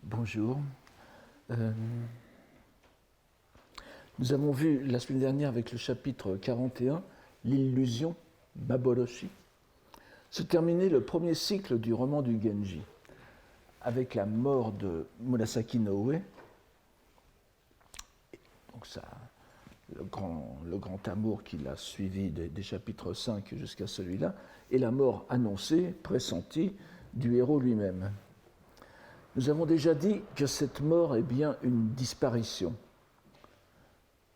Bonjour. Nous avons vu la semaine dernière avec le chapitre 41, l'illusion, Maboroshi, se terminer le premier cycle du roman du Genji, avec la mort de Murasaki no Ue, donc ça, le grand amour qui l'a suivi des chapitres 5 jusqu'à celui-là, et la mort annoncée, pressentie, du héros lui-même. Nous avons déjà dit que cette mort est bien une disparition.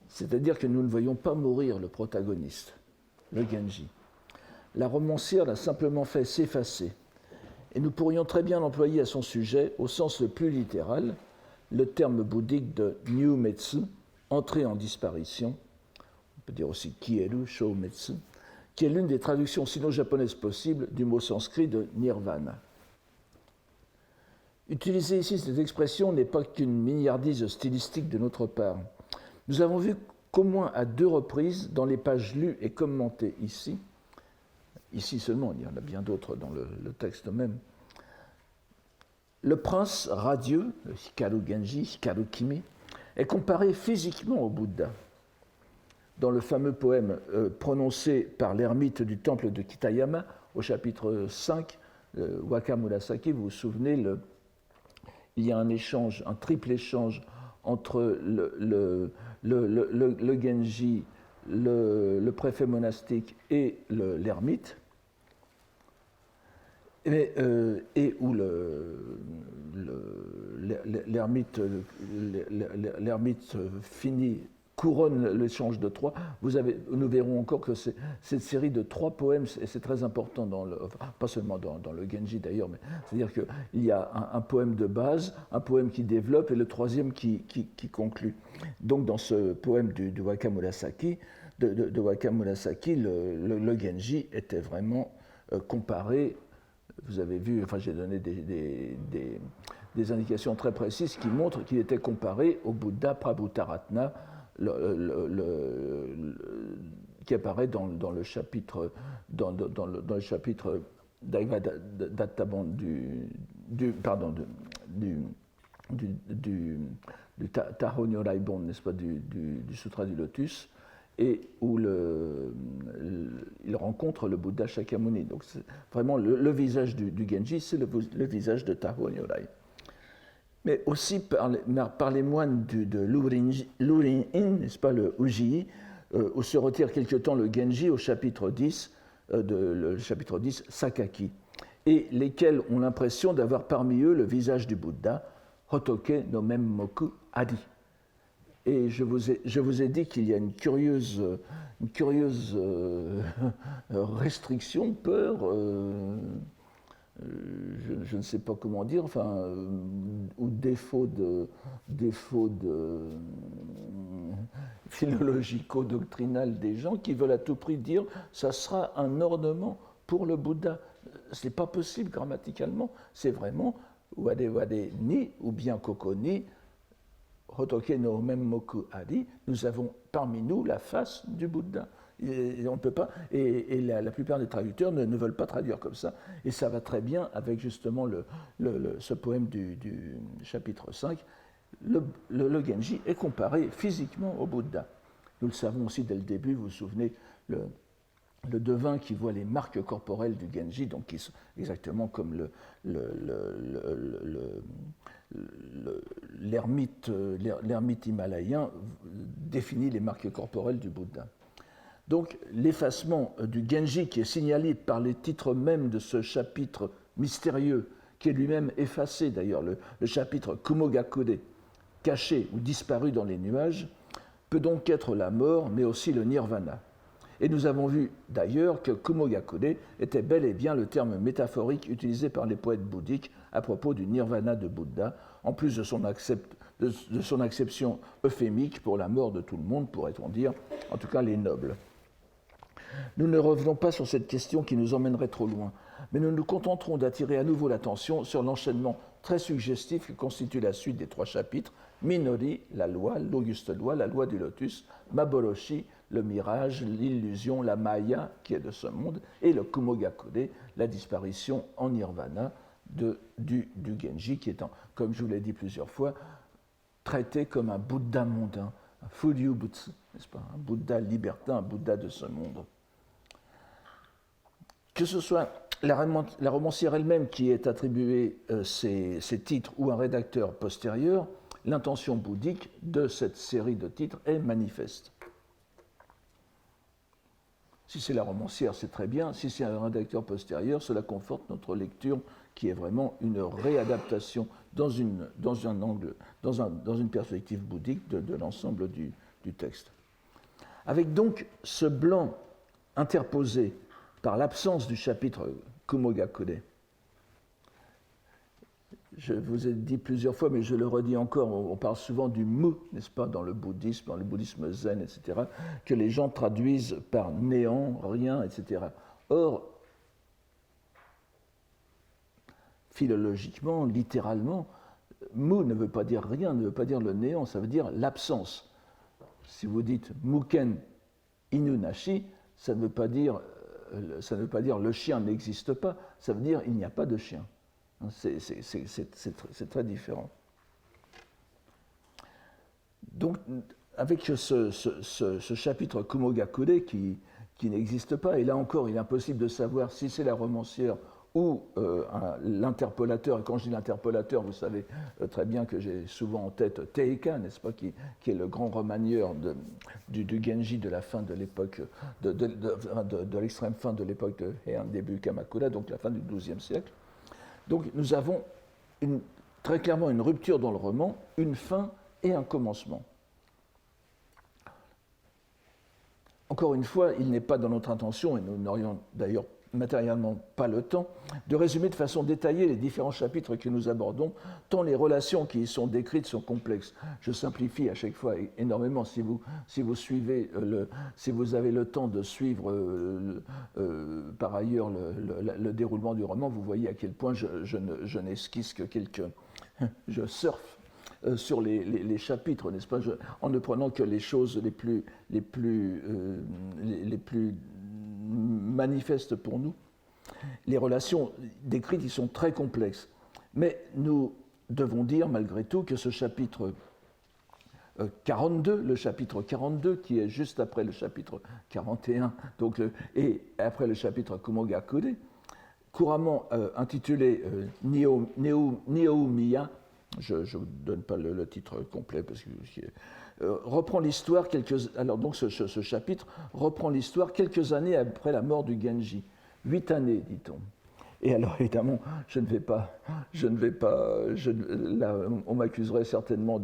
C'est-à-dire que nous ne voyons pas mourir le protagoniste, le Genji. La romancière l'a simplement fait s'effacer. Et nous pourrions très bien employer à son sujet, au sens le plus littéral, le terme bouddhique de Nyumetsu, entrée en disparition, on peut dire aussi Kieru, Shoumetsu, qui est l'une des traductions sino-japonaises possibles du mot sanskrit de Nirvana. Utiliser ici cette expression n'est pas qu'une mignardise stylistique de notre part. Nous avons vu qu'au moins à 2 reprises, dans les pages lues et commentées ici seulement, il y en a bien d'autres dans le texte même, le prince radieux, le Hikaru Genji, Hikaru Kimi, est comparé physiquement au Bouddha. Dans le fameux poème prononcé par l'ermite du temple de Kitayama, au chapitre 5, Waka Murasaki, vous vous souvenez, il y a un échange, un triple échange entre le Genji, le préfet monastique et l'ermite, et où l'ermite couronne l'échange de 3. Nous verrons encore que cette série de 3 poèmes, et c'est très important, pas seulement dans le Genji d'ailleurs, mais c'est-à-dire qu'il y a un poème de base, un poème qui développe et le troisième qui conclut. Donc dans ce poème du Waka Murasaki, le Genji était vraiment comparé. Vous avez vu, j'ai donné des indications très précises qui montrent qu'il était comparé au Bouddha Prabhutaratna, qui apparaît dans le chapitre d'Attaban du Taho Nyoraibon, n'est-ce pas, du Sutra du Lotus, et où il rencontre le Bouddha Shakyamuni. Donc c'est vraiment le visage du Genji, c'est le visage de Taho Nyorai. Mais aussi par les moines de l'Urin-in, n'est-ce pas, le Ujii, où se retire quelque temps le Genji au chapitre 10, le chapitre 10, Sakaki, et lesquels ont l'impression d'avoir parmi eux le visage du Bouddha, Hotoke no Memmoku Adi. Et je vous ai dit qu'il y a une curieuse restriction, peur, je ne sais pas comment dire, ou défaut de philologico-doctrinal des gens qui veulent à tout prix dire ça sera un ornement pour le Bouddha. Ce n'est pas possible grammaticalement, c'est vraiment wade wade ni ou bien koko ni Hotoke no Memmoku Adi, nous avons parmi nous la face du Bouddha. Et on ne peut pas, et la plupart des traducteurs ne veulent pas traduire comme ça, et ça va très bien avec justement ce poème du chapitre 5. Le Genji est comparé physiquement au Bouddha. Nous le savons aussi dès le début, vous vous souvenez, le devin qui voit les marques corporelles du Genji, donc qui sont exactement comme l'ermite himalayen définit les marques corporelles du Bouddha. Donc l'effacement du Genji qui est signalé par les titres mêmes de ce chapitre mystérieux, qui est lui-même effacé d'ailleurs, le chapitre Kumogakude, caché ou disparu dans les nuages, peut donc être la mort, mais aussi le nirvana. Et nous avons vu d'ailleurs que Kumogakude était bel et bien le terme métaphorique utilisé par les poètes bouddhiques à propos du nirvana de Bouddha, en plus de son acception euphémique pour la mort de tout le monde, pourrait-on dire, en tout cas les nobles. Nous ne revenons pas sur cette question qui nous emmènerait trop loin, mais nous nous contenterons d'attirer à nouveau l'attention sur l'enchaînement très suggestif qui constitue la suite des 3 chapitres, Minori, la loi, l'auguste loi, la loi du lotus, Maboroshi, le mirage, l'illusion, la maya, qui est de ce monde, et le Kumogakude, la disparition en nirvana du Genji, qui est, comme je vous l'ai dit plusieurs fois, traité comme un Bouddha mondain, un Furyu Butsu, n'est-ce pas, un Bouddha libertin, un Bouddha de ce monde. Que ce soit la romancière elle-même qui ait attribué ces titres ou un rédacteur postérieur, l'intention bouddhique de cette série de titres est manifeste. Si c'est la romancière, c'est très bien. Si c'est un rédacteur postérieur, cela conforte notre lecture qui est vraiment une réadaptation dans une perspective bouddhique de l'ensemble du texte. Avec donc ce blanc interposé par l'absence du chapitre Kumogakure. Je vous ai dit plusieurs fois, mais je le redis encore, on parle souvent du mu, n'est-ce pas, dans le bouddhisme zen, etc., que les gens traduisent par néant, rien, etc. Or, philologiquement, littéralement, mu ne veut pas dire rien, ne veut pas dire le néant, ça veut dire l'absence. Si vous dites muken inunashi, ça ne veut pas dire le chien n'existe pas, ça veut dire il n'y a pas de chien. C'est très différent. Donc, avec ce chapitre Kumogakure qui n'existe pas, et là encore, il est impossible de savoir si c'est la romancière ou l'interpolateur. Et quand je dis l'interpolateur, vous savez très bien que j'ai souvent en tête Teika, n'est-ce pas, qui est le grand remanieur du Genji de la fin de l'époque, de l'extrême fin de l'époque de Heian, début Kamakura, donc la fin du XIIe siècle. Donc nous avons très clairement une rupture dans le roman, une fin et un commencement. Encore une fois, il n'est pas dans notre intention, et nous n'aurions d'ailleurs matériellement pas le temps, de résumer de façon détaillée les différents chapitres que nous abordons, tant les relations qui y sont décrites sont complexes. Je simplifie à chaque fois énormément. Si vous suivez, si vous avez le temps de suivre par ailleurs le déroulement du roman, vous voyez à quel point je n'esquisse que quelques... Je surfe sur les chapitres, n'est-ce pas, en ne prenant que les choses les plus manifestes pour nous. Les relations décrites y sont très complexes. Mais nous devons dire malgré tout que ce chapitre 42, le chapitre 42, qui est juste après le chapitre 41, donc et après le chapitre Kumogakure, couramment intitulé Nihoumiya, je ne vous donne pas le titre complet parce que reprend l'histoire ce chapitre reprend l'histoire quelques années après la mort du Genji, 8 années, dit-on. Et alors évidemment, là, on m'accuserait certainement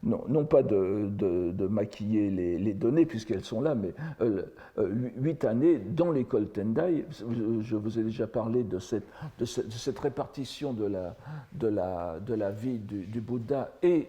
non pas de maquiller les données puisqu'elles sont là, mais 8 années dans l'école Tendai. Je vous ai déjà parlé de cette répartition de la vie du Bouddha et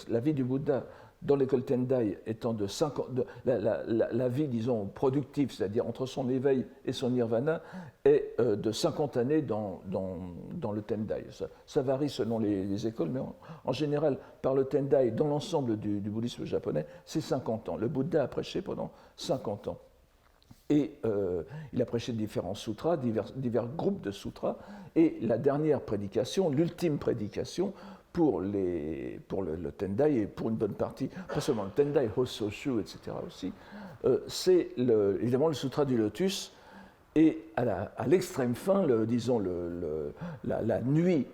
la vie du Bouddha dans l'école Tendai étant de 50, la vie, disons, productive, c'est-à-dire entre son éveil et son nirvana, est de 50 années dans le Tendai. Ça varie selon les écoles, mais en général, par le Tendai, dans l'ensemble du bouddhisme japonais, c'est 50 ans. Le Bouddha a prêché pendant 50 ans. Et il a prêché différents sutras, divers groupes de sutras, et la dernière prédication, l'ultime prédication, pour le Tendai et pour une bonne partie, pas seulement le Tendai, Hososhu, etc. aussi, c'est évidemment le Sutra du Lotus. Et à l'extrême fin, la nuit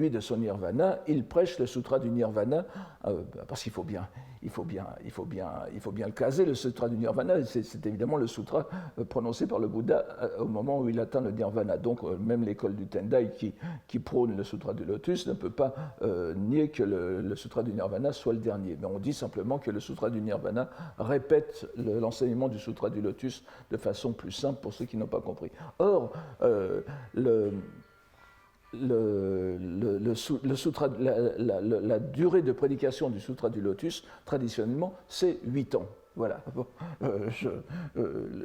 de son nirvana, il prêche le Sutra du Nirvana, parce qu'il faut bien le caser, le Sutra du Nirvana, c'est évidemment le Sutra prononcé par le Bouddha au moment où il atteint le Nirvana. Donc même l'école du Tendai qui prône le Sutra du Lotus ne peut pas nier que le Sutra du Nirvana soit le dernier. Mais on dit simplement que le Sutra du Nirvana répète l'enseignement du Sutra du Lotus de façon plus simple pour ceux qui n'ont pas compris. Or, la durée de prédication du Sutra du Lotus, traditionnellement, c'est 8 ans. Voilà.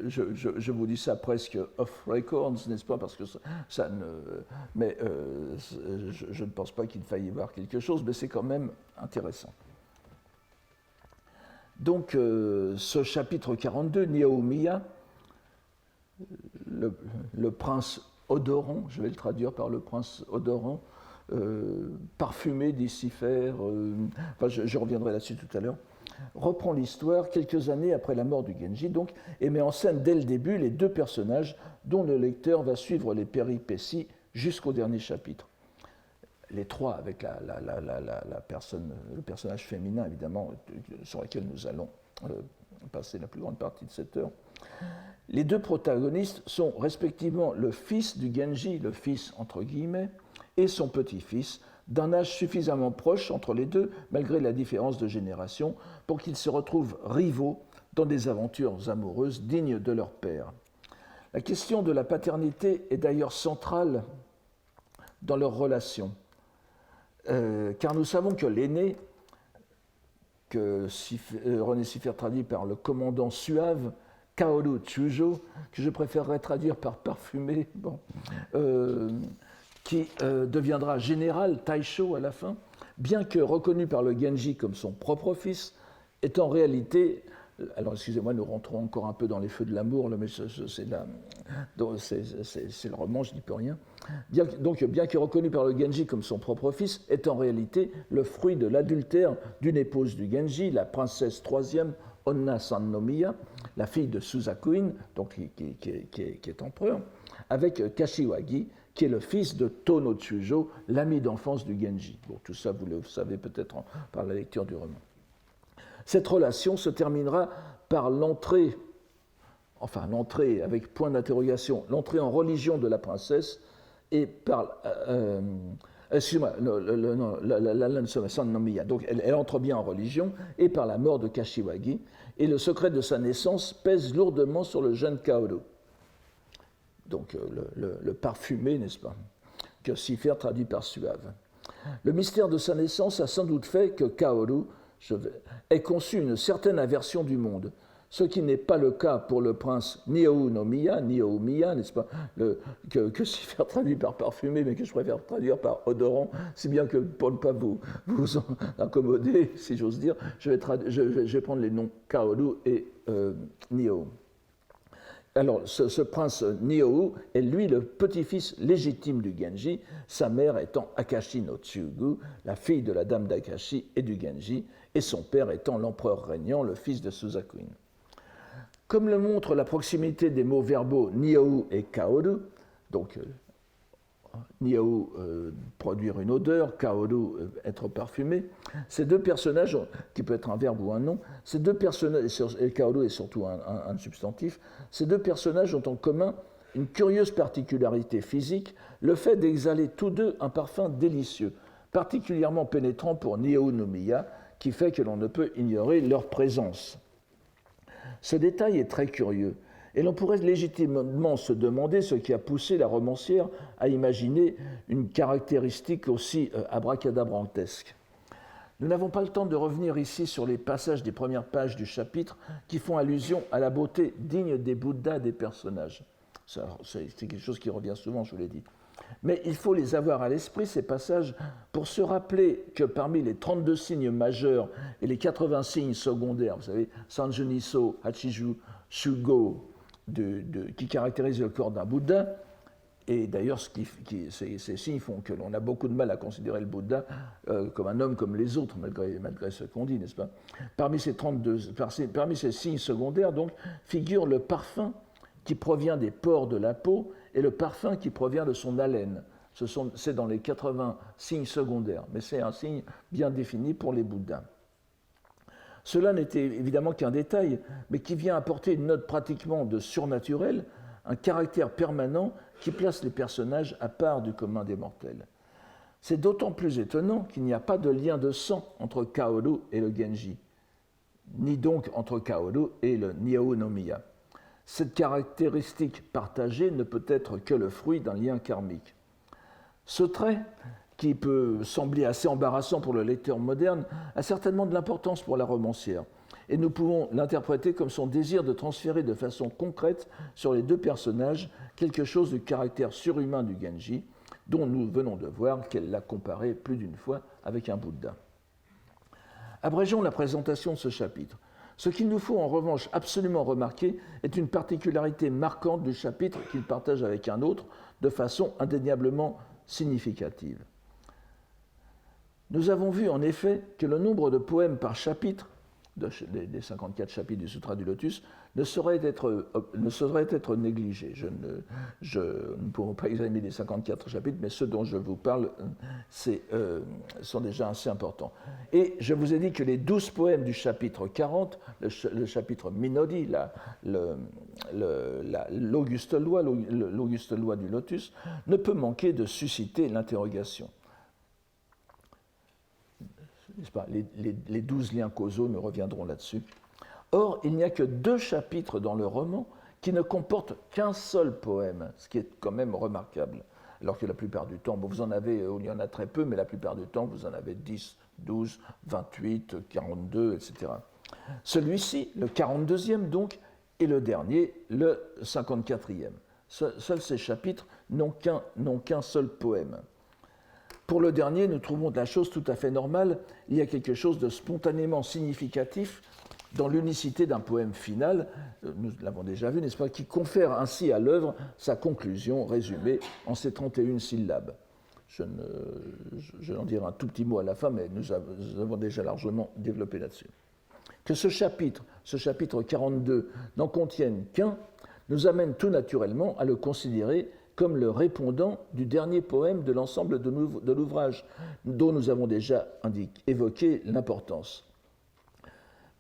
Je vous dis ça presque off records, n'est-ce pas, parce que mais je ne pense pas qu'il faille y voir quelque chose, mais c'est quand même intéressant. Donc, ce chapitre 42, Nihoumiya, le prince odorant, je vais le traduire par le prince odorant, parfumé d'Iciphère, je reviendrai là-dessus tout à l'heure, reprend l'histoire quelques années après la mort du Genji, donc, et met en scène dès le début les deux personnages dont le lecteur va suivre les péripéties jusqu'au dernier chapitre. Les trois, avec le personnage féminin, évidemment, sur lequel nous allons passer la plus grande partie de cette heure. Les deux protagonistes sont respectivement le fils du Genji, le fils entre guillemets, et son petit-fils, d'un âge suffisamment proche entre les deux, malgré la différence de génération, pour qu'ils se retrouvent rivaux dans des aventures amoureuses dignes de leur père. La question de la paternité est d'ailleurs centrale dans leur relation, car nous savons que l'aîné, que René Siffert traduit par le commandant suave, Kaoru Chujo, que je préférerais traduire par parfumé, qui deviendra général Taisho à la fin, bien que reconnu par le Genji comme son propre fils, est en réalité, alors excusez-moi, nous rentrons encore un peu dans les feux de l'amour, mais c'est le roman, je n'y peux rien. Bien que reconnu par le Genji comme son propre fils, est en réalité le fruit de l'adultère d'une épouse du Genji, la princesse troisième, Onna Sannomiya, la fille de Suzakuin, donc qui est empereur, avec Kashiwagi, qui est le fils de Tono Tsujo, l'ami d'enfance du Genji. Bon, tout ça, vous le savez peut-être par la lecture du roman. Cette relation se terminera par l'entrée avec point d'interrogation, l'entrée en religion de la princesse, et par... excusez-moi, donc elle entre bien en religion, et par la mort de Kashiwagi, et le secret de sa naissance pèse lourdement sur le jeune Kaoru. Donc le parfumé, n'est-ce pas, que Siffert traduit par suave. Le mystère de sa naissance a sans doute fait que Kaoru ait conçu une certaine aversion du monde, ce qui n'est pas le cas pour le prince Nihou no Miya, n'est-ce pas, que Siffert traduit par parfumé, mais que je préfère traduire par odorant, si bien que pour ne pas vous en accommoder, si j'ose dire, je vais prendre les noms Kaoru et Nihou. Alors, ce prince Nihou est lui le petit-fils légitime du Genji, sa mère étant Akashi no Tsugu, la fille de la dame d'Akashi et du Genji, et son père étant l'empereur régnant, le fils de Suzakuin. Comme le montre la proximité des mots verbaux Nihou et Kaoru, donc Nihou produire une odeur, Kaoru être parfumé, ces deux personnages, qui peut être un verbe ou un nom, ces deux personnages, et Kaoru est surtout un substantif, ces deux personnages ont en commun une curieuse particularité physique, le fait d'exhaler tous deux un parfum délicieux, particulièrement pénétrant pour Nihou no Miya, qui fait que l'on ne peut ignorer leur présence. Ce détail est très curieux, et l'on pourrait légitimement se demander ce qui a poussé la romancière à imaginer une caractéristique aussi abracadabrantesque. Nous n'avons pas le temps de revenir ici sur les passages des premières pages du chapitre qui font allusion à la beauté digne des Bouddhas des personnages. C'est quelque chose qui revient souvent, je vous l'ai dit. Mais il faut les avoir à l'esprit, ces passages, pour se rappeler que parmi les 32 signes majeurs et les 80 signes secondaires, vous savez, Sanjuniso, Hachiju, Shugo, qui caractérisent le corps d'un Bouddha, et d'ailleurs ces signes font que l'on a beaucoup de mal à considérer le Bouddha comme un homme comme les autres, malgré ce qu'on dit, n'est-ce pas ? Parmi ces signes secondaires, donc, figure le parfum qui provient des pores de la peau et le parfum qui provient de son haleine. C'est dans les 80 signes secondaires, mais c'est un signe bien défini pour les Bouddhas. Cela n'était évidemment qu'un détail, mais qui vient apporter une note pratiquement de surnaturel, un caractère permanent qui place les personnages à part du commun des mortels. C'est d'autant plus étonnant qu'il n'y a pas de lien de sang entre Kaoru et le Genji, ni donc entre Kaoru et le Nihou no Miya. Cette caractéristique partagée ne peut être que le fruit d'un lien karmique. Ce trait, qui peut sembler assez embarrassant pour le lecteur moderne, a certainement de l'importance pour la romancière, et nous pouvons l'interpréter comme son désir de transférer de façon concrète sur les deux personnages quelque chose du caractère surhumain du Genji, dont nous venons de voir qu'elle l'a comparé plus d'une fois avec un Bouddha. Abrégeons la présentation de ce chapitre. Ce qu'il nous faut en revanche absolument remarquer est une particularité marquante du chapitre qu'il partage avec un autre, de façon indéniablement significative. Nous avons vu en effet que le nombre de poèmes par chapitre, des 54 chapitres du Sutra du Lotus, ne saurait être négligé. Nous ne pourrons pas examiner les 54 chapitres, mais ceux dont je vous parle sont déjà assez importants. Et je vous ai dit que les 12 poèmes du chapitre 40, le chapitre Minodi, l'auguste loi du Lotus, ne peut manquer de susciter l'interrogation. N'est-ce pas, les 12 liens causaux, nous reviendrons là-dessus. Or, il n'y a que 2 chapitres dans le roman qui ne comportent qu'un seul poème, ce qui est quand même remarquable. Alors que la plupart du temps, vous en avez, il y en a très peu, mais la plupart du temps, vous en avez 10, 12, 28, 42, etc. Celui-ci, le 42e donc, et le dernier, le 54e. Seuls ces chapitres n'ont qu'un seul poème. Pour le dernier, nous trouvons de la chose tout à fait normale. Il y a quelque chose de spontanément significatif dans l'unicité d'un poème final, nous l'avons déjà vu, n'est-ce pas, qui confère ainsi à l'œuvre sa conclusion résumée en ces 31 syllabes. Je en dirai un tout petit mot à la fin, mais nous avons déjà largement développé là-dessus. Que ce chapitre 42, n'en contienne qu'un, nous amène tout naturellement à le considérer comme le répondant du dernier poème de l'ensemble de l'ouvrage, dont nous avons déjà évoqué l'importance.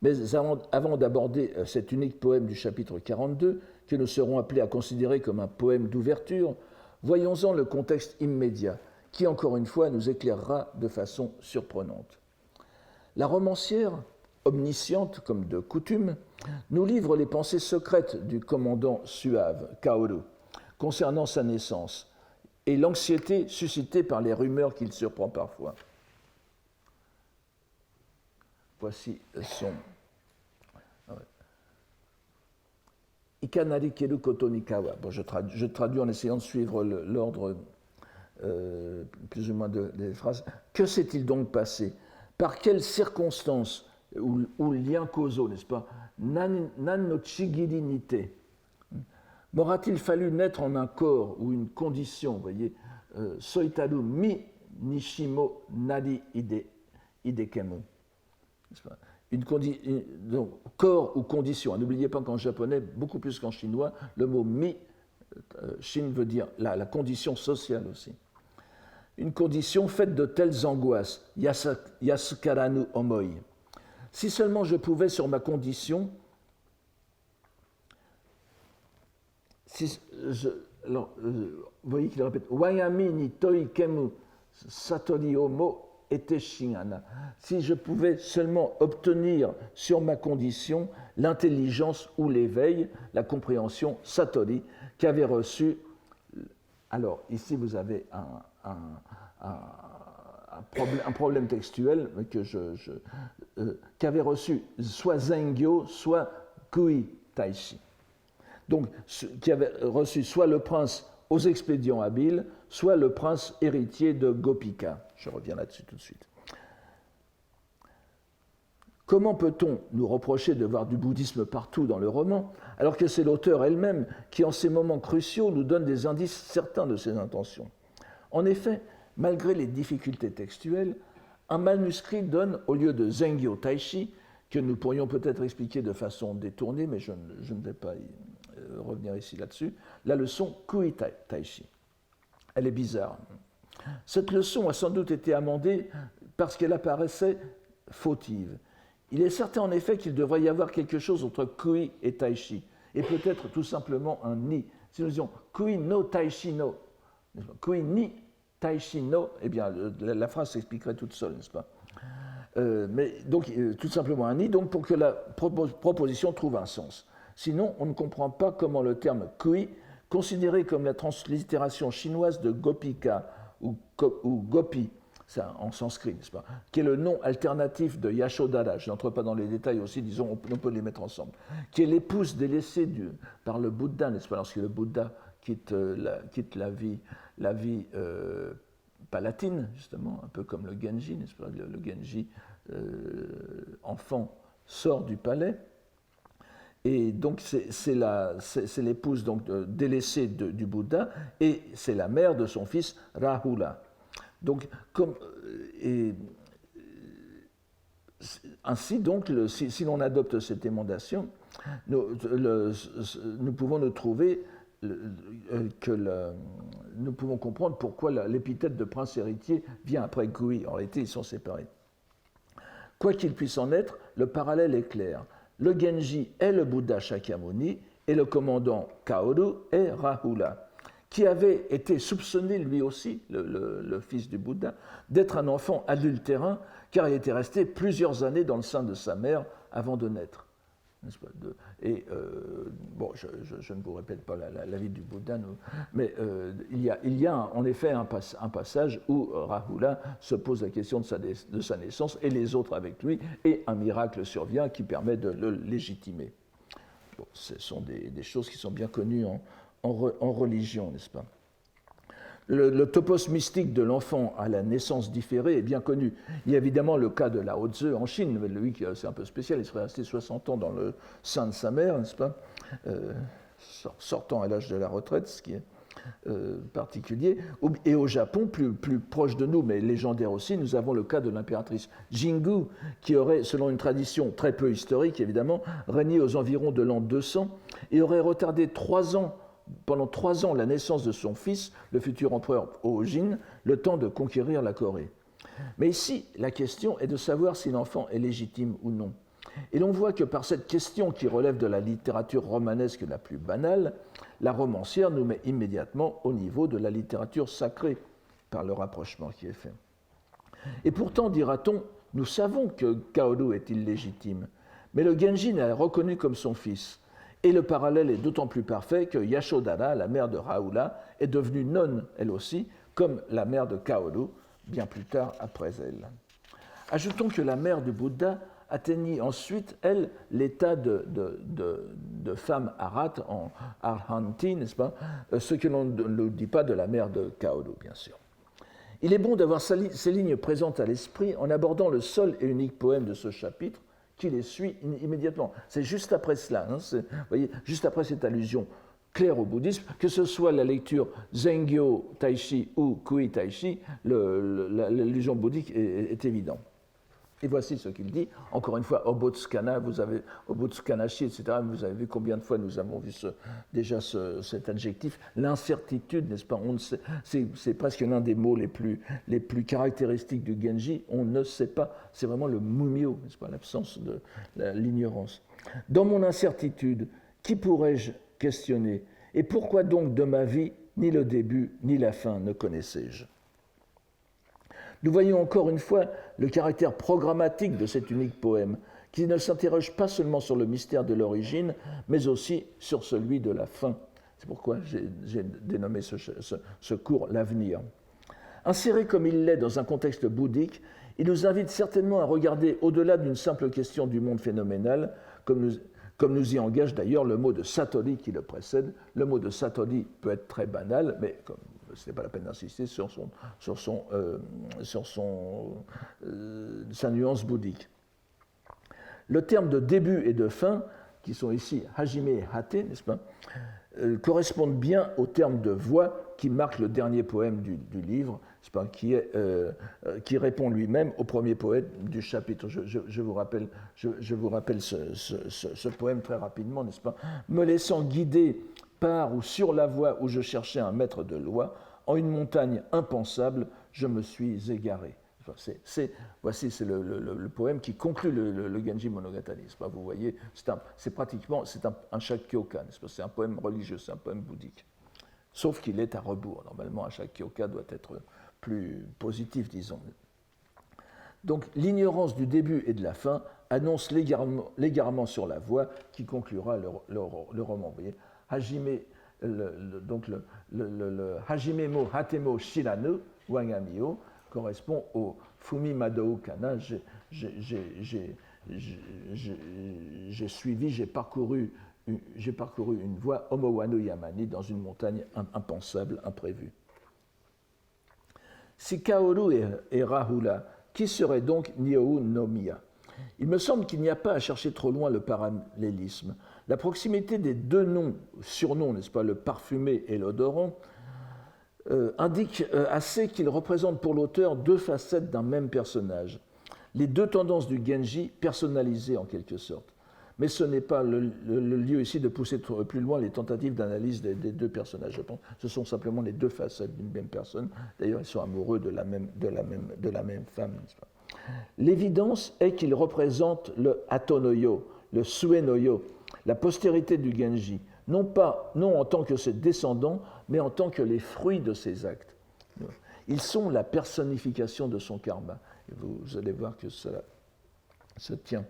Mais avant d'aborder cet unique poème du chapitre 42, que nous serons appelés à considérer comme un poème d'ouverture, voyons-en le contexte immédiat, qui, encore une fois, nous éclairera de façon surprenante. La romancière, omnisciente comme de coutume, nous livre les pensées secrètes du commandant suave, Kaoru, concernant sa naissance, et l'anxiété suscitée par les rumeurs qu'il surprend parfois. Voici son Ikanari keru koto ni kawa. Bon, je traduis en essayant de suivre l'ordre plus ou moins des phrases. Que s'est-il donc passé? Par quelles circonstances ou liens causaux, n'est-ce pas? Nan no chigiri nite. M'aura-t-il fallu naître en un corps ou une condition, vous voyez, soitaru mi nishimo nari idekemu. Donc, corps ou condition. N'oubliez pas qu'en japonais, beaucoup plus qu'en chinois, le mot mi, shin veut dire la condition sociale aussi. Une condition faite de telles angoisses, yasukaranu omoi. Si seulement je pouvais sur ma condition, vous voyez qu'il répète, wayami ni toikemu satori omo. Si je pouvais seulement obtenir sur ma condition l'intelligence ou l'éveil, la compréhension satori, qu'avait reçu. Alors, ici, vous avez un problème textuel qu'avait reçu soit Zengyo, soit Kui Taishi. Donc, qui avait reçu soit le prince aux expédients habiles, soit le prince héritier de Gopika. Je reviens là-dessus tout de suite. Comment peut-on nous reprocher de voir du bouddhisme partout dans le roman, alors que c'est l'auteur elle-même qui, en ces moments cruciaux, nous donne des indices certains de ses intentions? En effet, malgré les difficultés textuelles, un manuscrit donne, au lieu de Zengyo Taishi, que nous pourrions peut-être expliquer de façon détournée, mais je ne vais pas revenir ici là-dessus, la leçon Kui Taishi. Elle est bizarre. Cette leçon a sans doute été amendée parce qu'elle apparaissait fautive. Il est certain en effet qu'il devrait y avoir quelque chose entre Kui et Taishi, et peut-être tout simplement un ni. Si nous disions Kui no Taishi no, Kui ni Taishi no, eh bien la phrase s'expliquerait toute seule, n'est-ce pas? Mais donc tout simplement un ni, donc pour que la proposition trouve un sens. Sinon, on ne comprend pas comment le terme Kui, considéré comme la translittération chinoise de Gopika ou Gopi, ça, en sanskrit, n'est-ce pas, qui est le nom alternatif de Yashodhara, je n'entre pas dans les détails aussi, disons, on peut les mettre ensemble, qui est l'épouse délaissée par le Bouddha, n'est-ce pas, lorsque le Bouddha quitte la vie palatine, justement, un peu comme le Genji, n'est-ce pas, le Genji enfant sort du palais, Et donc, c'est l'épouse donc, délaissée du Bouddha, et c'est la mère de son fils Rahula. Donc, ainsi, donc, si l'on adopte cette émendation, nous pouvons nous trouver nous pouvons comprendre pourquoi l'épithète de prince héritier vient après Gui. En réalité, ils sont séparés. Quoi qu'il puisse en être, le parallèle est clair. Le Genji est le Bouddha Shakyamuni et le commandant Kaoru est Rahula, qui avait été soupçonné lui aussi, le fils du Bouddha, d'être un enfant adultérin, car il était resté plusieurs années dans le sein de sa mère avant de naître. Bon, je ne vous répète pas la vie du Bouddha, mais il y a en effet un passage où Rahula se pose la question de sa naissance et les autres avec lui, et un miracle survient qui permet de le légitimer. Bon, ce sont des choses qui sont bien connues en religion, n'est-ce pas ? Le topos mystique de l'enfant à la naissance différée est bien connu. Il y a évidemment le cas de Lao Tzu en Chine, mais lui, c'est un peu spécial, il serait resté 60 ans dans le sein de sa mère, n'est-ce pas, sortant à l'âge de la retraite, ce qui est particulier. Et au Japon, plus proche de nous, mais légendaire aussi, nous avons le cas de l'impératrice Jingu, qui aurait, selon une tradition très peu historique évidemment, régné aux environs de l'an 200 et aurait retardé pendant 3 ans la naissance de son fils, le futur empereur Ōjin, le temps de conquérir la Corée. Mais ici, la question est de savoir si l'enfant est légitime ou non. Et l'on voit que par cette question qui relève de la littérature romanesque la plus banale, la romancière nous met immédiatement au niveau de la littérature sacrée, par le rapprochement qui est fait. Et pourtant, dira-t-on, nous savons que Kaoru est illégitime, mais le Genji l'a reconnu comme son fils. Et le parallèle est d'autant plus parfait que Yashodhara, la mère de Rahula, est devenue nonne, elle aussi, comme la mère de Kaoru, bien plus tard après elle. Ajoutons que la mère du Bouddha atteignit ensuite, elle, l'état de femme arhat, en arhanti, n'est-ce pas, ce que l'on ne dit pas de la mère de Kaoru, bien sûr. Il est bon d'avoir ces lignes présentes à l'esprit en abordant le seul et unique poème de ce chapitre, qui les suit immédiatement. C'est juste après cela, hein, vous voyez, juste après cette allusion claire au bouddhisme, que ce soit la lecture Zengyo Taishi ou Kui Taishi, l'allusion bouddhique est évidente. Et voici ce qu'il dit. Encore une fois, Obotsukana, Obotsukanashi, etc. Vous avez vu combien de fois nous avons vu cet adjectif. L'incertitude, n'est-ce pas, on ne sait, c'est presque l'un des mots les plus caractéristiques du Genji. On ne sait pas. C'est vraiment le mumio, n'est-ce pas, l'absence de l'ignorance. Dans mon incertitude, qui pourrais-je questionner? Et pourquoi donc de ma vie, ni le début, ni la fin ne connaissais-je? Nous voyons encore une fois le caractère programmatique de cet unique poème, qui ne s'interroge pas seulement sur le mystère de l'origine, mais aussi sur celui de la fin. C'est pourquoi j'ai dénommé ce cours « L'avenir ». Inséré comme il l'est dans un contexte bouddhique, il nous invite certainement à regarder au-delà d'une simple question du monde phénoménal, comme nous y engage d'ailleurs le mot de Satori qui le précède. Le mot de Satori peut être très banal, mais ce n'est pas la peine d'insister sur sa nuance bouddhique. Le terme de début et de fin, qui sont ici hajime et hate, n'est-ce pas, correspondent bien au terme de voix qui marque le dernier poème du livre, n'est-ce pas, qui répond lui-même au premier poème du chapitre. Je vous rappelle ce poème très rapidement, n'est-ce pas, me laissant guider par ou sur la voie où je cherchais un maître de loi, en une montagne impensable, je me suis égaré. Voici, c'est le poème qui conclut le Genji Monogatari. Vous voyez, c'est un Shakkyoka, c'est un poème religieux, c'est un poème bouddhique. Sauf qu'il est à rebours. Normalement, un Shakkyoka doit être plus positif, disons. Donc, l'ignorance du début et de la fin annonce l'égarement sur la voie qui conclura le roman. Vous voyez, Hajime, donc le Hajime mo Hatemo Shiranu Wagamio correspond au Fumi Madou Kana. J'ai suivi, j'ai parcouru une voie Omowanu Yamani dans une montagne impensable, imprévue. Si Kaoru est Rahula, qui serait donc Nyōu no Miya? Il me semble qu'il n'y a pas à chercher trop loin le parallélisme. La proximité des deux noms, surnoms, n'est-ce pas, le parfumé et l'odorant, indique assez qu'ils représentent pour l'auteur deux facettes d'un même personnage. Les deux tendances du Genji personnalisées en quelque sorte. Mais ce n'est pas le lieu ici de pousser plus loin les tentatives d'analyse des deux personnages. Je pense que ce sont simplement les deux facettes d'une même personne. D'ailleurs, ils sont amoureux de la même femme. N'est-ce pas ? L'évidence est qu'il représente le Hatonoyo, le Suenoyo, la postérité du Genji, non en tant que ses descendants, mais en tant que les fruits de ses actes. Ils sont la personnification de son karma. Et vous allez voir que cela se tient.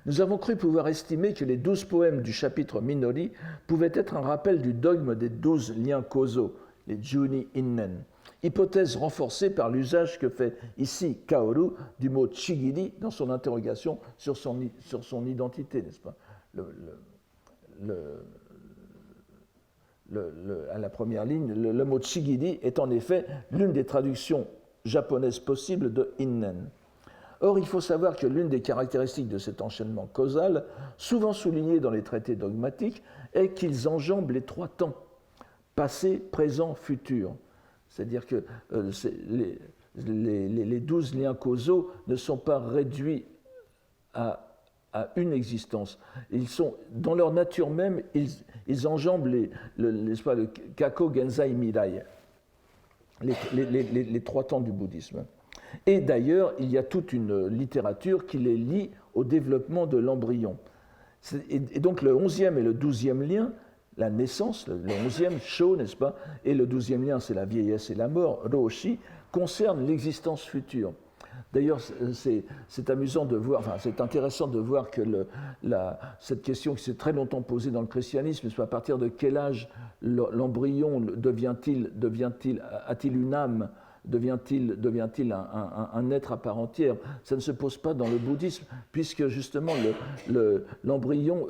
Nous avons cru pouvoir estimer que les 12 poèmes du chapitre Minori pouvaient être un rappel du dogme des 12 liens causaux, les Juni Innen, hypothèse renforcée par l'usage que fait ici Kaoru du mot Chigiri dans son interrogation sur son identité, n'est-ce pas ? À la première ligne, le mot Chigiri est en effet l'une des traductions japonaises possibles de Innen. Or, il faut savoir que l'une des caractéristiques de cet enchaînement causal, souvent souligné dans les traités dogmatiques, est qu'ils enjambent les trois temps, passé, présent, futur. C'est-à-dire que les 12 liens causaux ne sont pas réduits à une existence. Ils sont, dans leur nature même, ils enjambent le Kako, Genzai, Mirai, les trois temps du bouddhisme. Et d'ailleurs, il y a toute une littérature qui les lie au développement de l'embryon. Et donc le 11e et le 12e lien, la naissance, le 11e, Sho, n'est-ce pas, et le 12e lien, c'est la vieillesse et la mort, Roshi, concernent l'existence future. D'ailleurs, c'est amusant de voir, enfin, c'est intéressant de voir que cette question qui s'est très longtemps posée dans le christianisme, c'est à partir de quel âge l'embryon a-t-il une âme, devient-il un être à part entière? Ça ne se pose pas dans le bouddhisme, puisque justement l'embryon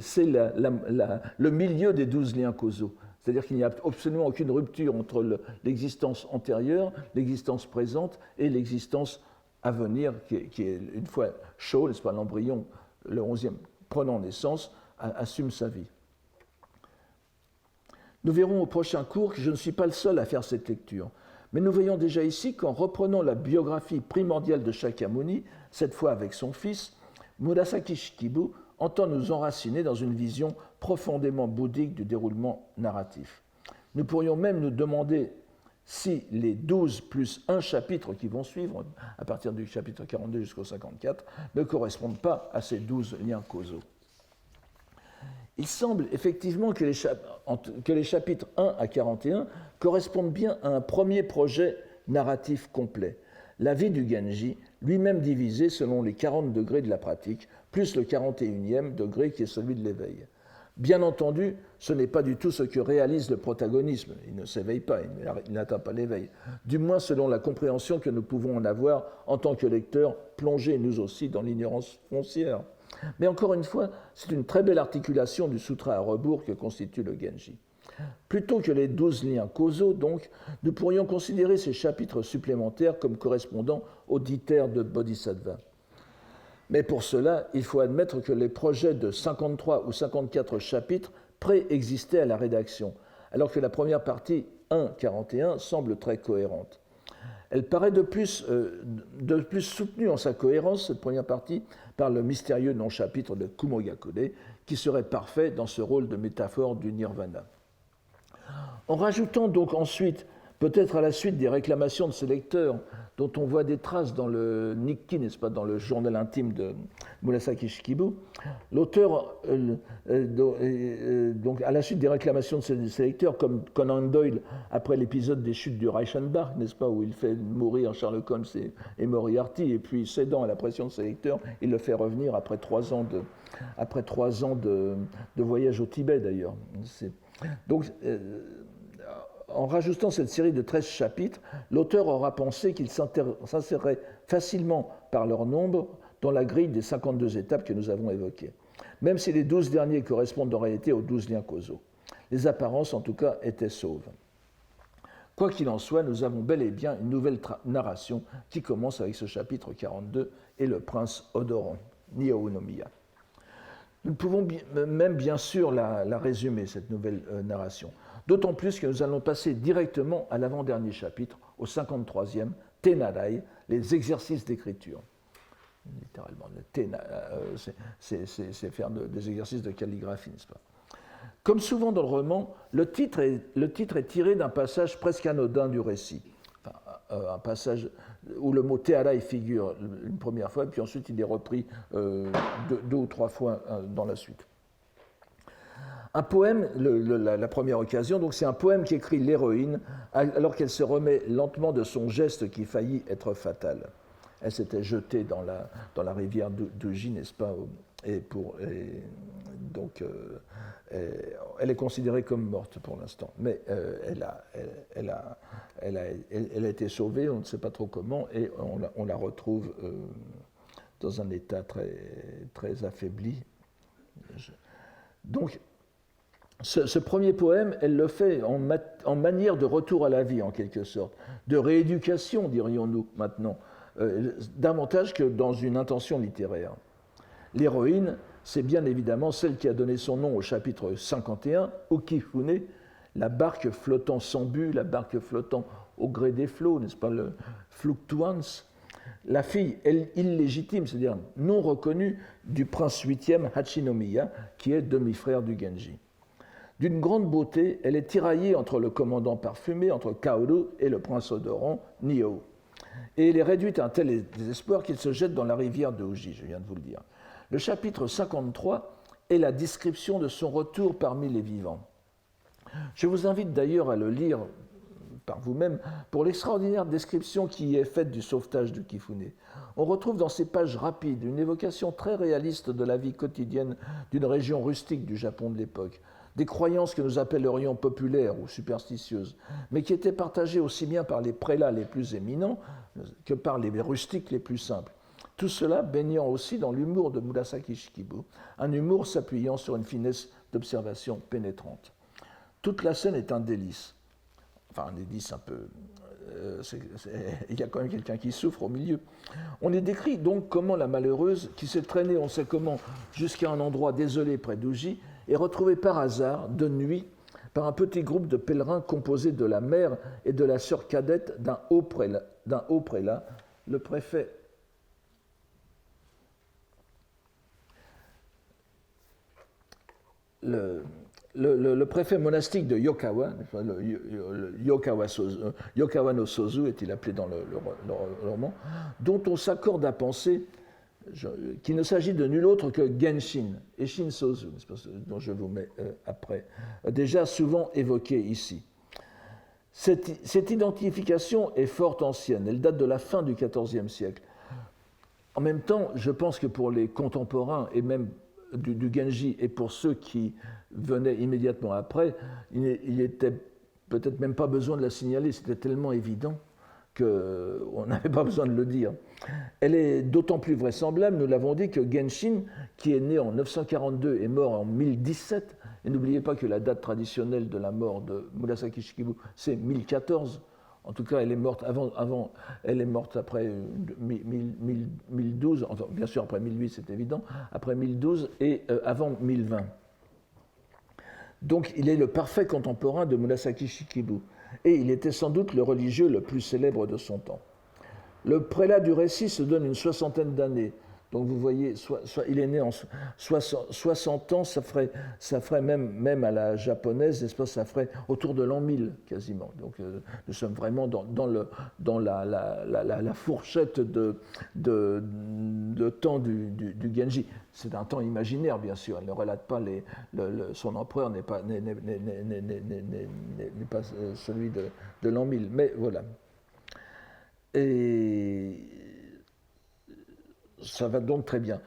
c'est le milieu des 12 liens causaux. C'est-à-dire qu'il n'y a absolument aucune rupture entre l'existence antérieure, l'existence présente et l'existence à venir, qui est une fois chaud, n'est-ce pas, l'embryon, le 11e, prenant naissance, assume sa vie. Nous verrons au prochain cours que je ne suis pas le seul à faire cette lecture. Mais nous voyons déjà ici qu'en reprenant la biographie primordiale de Shakyamuni, cette fois avec son fils, Murasaki Shikibu entend nous enraciner dans une vision profondément bouddhique du déroulement narratif. Nous pourrions même nous demander si les 12 plus 1 chapitre qui vont suivre, à partir du chapitre 42 jusqu'au 54, ne correspondent pas à ces 12 liens causaux. Il semble effectivement que les chapitres 1 à 41 correspondent bien à un premier projet narratif complet. La vie du Genji, lui-même divisé selon les 40 degrés de la pratique, plus le 41e degré qui est celui de l'éveil. Bien entendu, ce n'est pas du tout ce que réalise le protagonisme. Il ne s'éveille pas, il n'atteint pas l'éveil. Du moins selon la compréhension que nous pouvons en avoir en tant que lecteurs, plongés nous aussi dans l'ignorance foncière. Mais encore une fois, c'est une très belle articulation du sutra à rebours que constitue le Genji. Plutôt que les 12 liens causaux, donc, nous pourrions considérer ces chapitres supplémentaires comme correspondant aux 10 terres de Bodhisattva. Mais pour cela, il faut admettre que les projets de 53 ou 54 chapitres préexistaient à la rédaction, alors que la première partie 1.41 semble très cohérente. Elle paraît de plus soutenue en sa cohérence, cette première partie, par le mystérieux non-chapitre de Kumogakure, qui serait parfait dans ce rôle de métaphore du nirvana. En rajoutant donc ensuite, peut-être à la suite des réclamations de ses lecteurs, dont on voit des traces dans le Nikki, n'est-ce pas, dans le journal intime de Murasaki Shikibu, l'auteur, donc à la suite des réclamations de ses lecteurs, comme Conan Doyle après l'épisode des chutes du Reichenbach, n'est-ce pas, où il fait mourir Sherlock Holmes et Moriarty, et puis cédant à la pression de ses lecteurs, il le fait revenir après 3 ans de voyage au Tibet d'ailleurs. Donc, en rajoutant cette série de 13 chapitres, l'auteur aura pensé qu'ils s'inséreraient facilement par leur nombre dans la grille des 52 étapes que nous avons évoquées, même si les 12 derniers correspondent en réalité aux 12 liens causaux. Les apparences, en tout cas, étaient sauves. Quoi qu'il en soit, nous avons bel et bien une nouvelle narration qui commence avec ce chapitre 42 et le prince Odoron, Nihou no Miya. Nous pouvons même bien sûr la résumer, cette nouvelle narration. D'autant plus que nous allons passer directement à l'avant-dernier chapitre, au 53e, Tenarai, les exercices d'écriture. Littéralement, c'est faire des exercices de calligraphie, n'est-ce pas? Comme souvent dans le roman, le titre est tiré d'un passage presque anodin du récit. Enfin, un passage où le mot Tearai figure une première fois, puis ensuite il est repris deux ou trois fois dans la suite. Un poème, la première occasion, donc c'est un poème qu'écrit l'héroïne alors qu'elle se remet lentement de son geste qui faillit être fatal. Elle s'était jetée dans la rivière d'Uji, n'est-ce pas? Donc, elle est considérée comme morte pour l'instant, mais elle a été sauvée, on ne sait pas trop comment, et on la retrouve dans un état très, très affaibli. Donc, ce premier poème, elle le fait en manière de retour à la vie, en quelque sorte, de rééducation, dirions-nous maintenant, davantage que dans une intention littéraire. L'héroïne, c'est bien évidemment celle qui a donné son nom au chapitre 51, Ukifune, la barque flottant sans but, la barque flottant au gré des flots, n'est-ce pas, le fluctuans, la fille illégitime, c'est-à-dire non reconnue du prince 8e Hachinomiya, qui est demi-frère du Genji. D'une grande beauté, elle est tiraillée entre le commandant parfumé, entre Kaoru et le prince Odoron, Nihou. Et elle est réduite à un tel désespoir qu'il se jette dans la rivière de Uji, je viens de vous le dire. Le chapitre 53 est la description de son retour parmi les vivants. Je vous invite d'ailleurs à le lire par vous-même pour l'extraordinaire description qui est faite du sauvetage de Kifune. On retrouve dans ces pages rapides une évocation très réaliste de la vie quotidienne d'une région rustique du Japon de l'époque, des croyances que nous appellerions populaires ou superstitieuses, mais qui étaient partagées aussi bien par les prélats les plus éminents que par les rustiques les plus simples. Tout cela baignant aussi dans l'humour de Murasaki Shikibu, un humour s'appuyant sur une finesse d'observation pénétrante. Toute la scène est un délice. Enfin, un délice un peu... il y a quand même quelqu'un qui souffre au milieu. On y décrit donc comment la malheureuse, qui s'est traînée on sait comment jusqu'à un endroit désolé près d'Uji, est retrouvée par hasard, de nuit, par un petit groupe de pèlerins composé de la mère et de la sœur cadette d'un haut prélat, le préfet. Le préfet monastique de Yokawa, Yokawa no Sozu est-il appelé dans le roman, dont on s'accorde à penser qu'il ne s'agit de nul autre que Genshin, et Shin Sozu, dont je vous mets après, déjà souvent évoqué ici. Cette identification est fort ancienne, elle date de la fin du XIVe siècle. En même temps, je pense que pour les contemporains, et même du Genji, et pour ceux qui venaient immédiatement après, il n'était peut-être même pas besoin de la signaler, c'était tellement évident qu'on n'avait pas besoin de le dire. Elle est d'autant plus vraisemblable, nous l'avons dit, que Genshin, qui est né en 942 et mort en 1017, et n'oubliez pas que la date traditionnelle de la mort de Murasaki Shikibu, c'est 1014. En tout cas, elle est morte elle est morte après 1012, enfin, bien sûr après 1008, c'est évident, après 1012 et avant 1020. Donc, il est le parfait contemporain de Murasaki Shikibu, et il était sans doute le religieux le plus célèbre de son temps. Le prélat du récit se donne une soixantaine d'années. Donc vous voyez, il est né en 60 ans, ça ferait même à la japonaise, n'est-ce pas, ça ferait autour de l'an 1000 quasiment. Donc nous sommes vraiment dans la fourchette de temps du Genji. C'est un temps imaginaire, bien sûr. Elle ne relate pas son empereur n'est pas celui de l'an 1000, mais voilà. Et ça va donc très bien.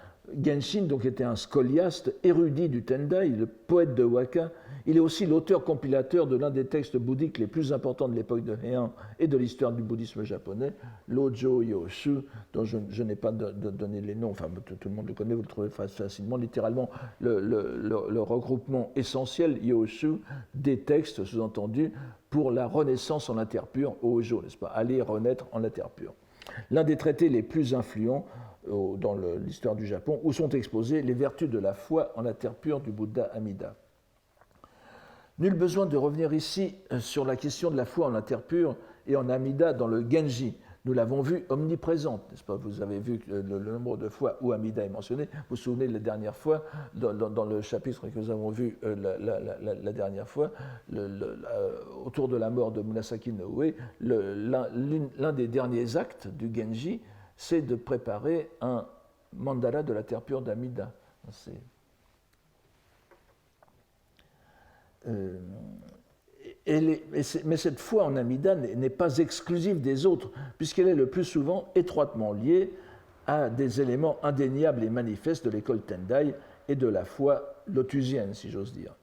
Genshin donc, était un scoliaste érudit du Tendai, le poète de Waka. Il est aussi l'auteur-compilateur de l'un des textes bouddhiques les plus importants de l'époque de Heian et de l'histoire du bouddhisme japonais, l'Ojo Yoshu, dont je n'ai pas donné les noms, enfin tout le monde le connaît, vous le trouvez facilement, littéralement le regroupement essentiel, Yoshu, des textes, sous-entendus, pour la renaissance en la terre pure, Hojo, n'est-ce pas, aller renaître en la terre pure. L'un des traités les plus influents dans l'histoire du Japon, où sont exposées les vertus de la foi en la terre pure du Bouddha Amida. Nul besoin de revenir ici sur la question de la foi en la terre pure et en Amida dans le Genji. Nous l'avons vu omniprésente, n'est-ce pas? Vous avez vu le nombre de fois où Amida est mentionné. Vous vous souvenez la dernière fois, dans le chapitre que nous avons vu la dernière fois, autour de la mort de Murasaki no Ue, l'un des derniers actes du Genji, c'est de préparer un mandala de la terre pure d'Amida. Mais cette foi en Amida n'est pas exclusive des autres, puisqu'elle est le plus souvent étroitement liée à des éléments indéniables et manifestes de l'école Tendai et de la foi lotusienne, si j'ose dire.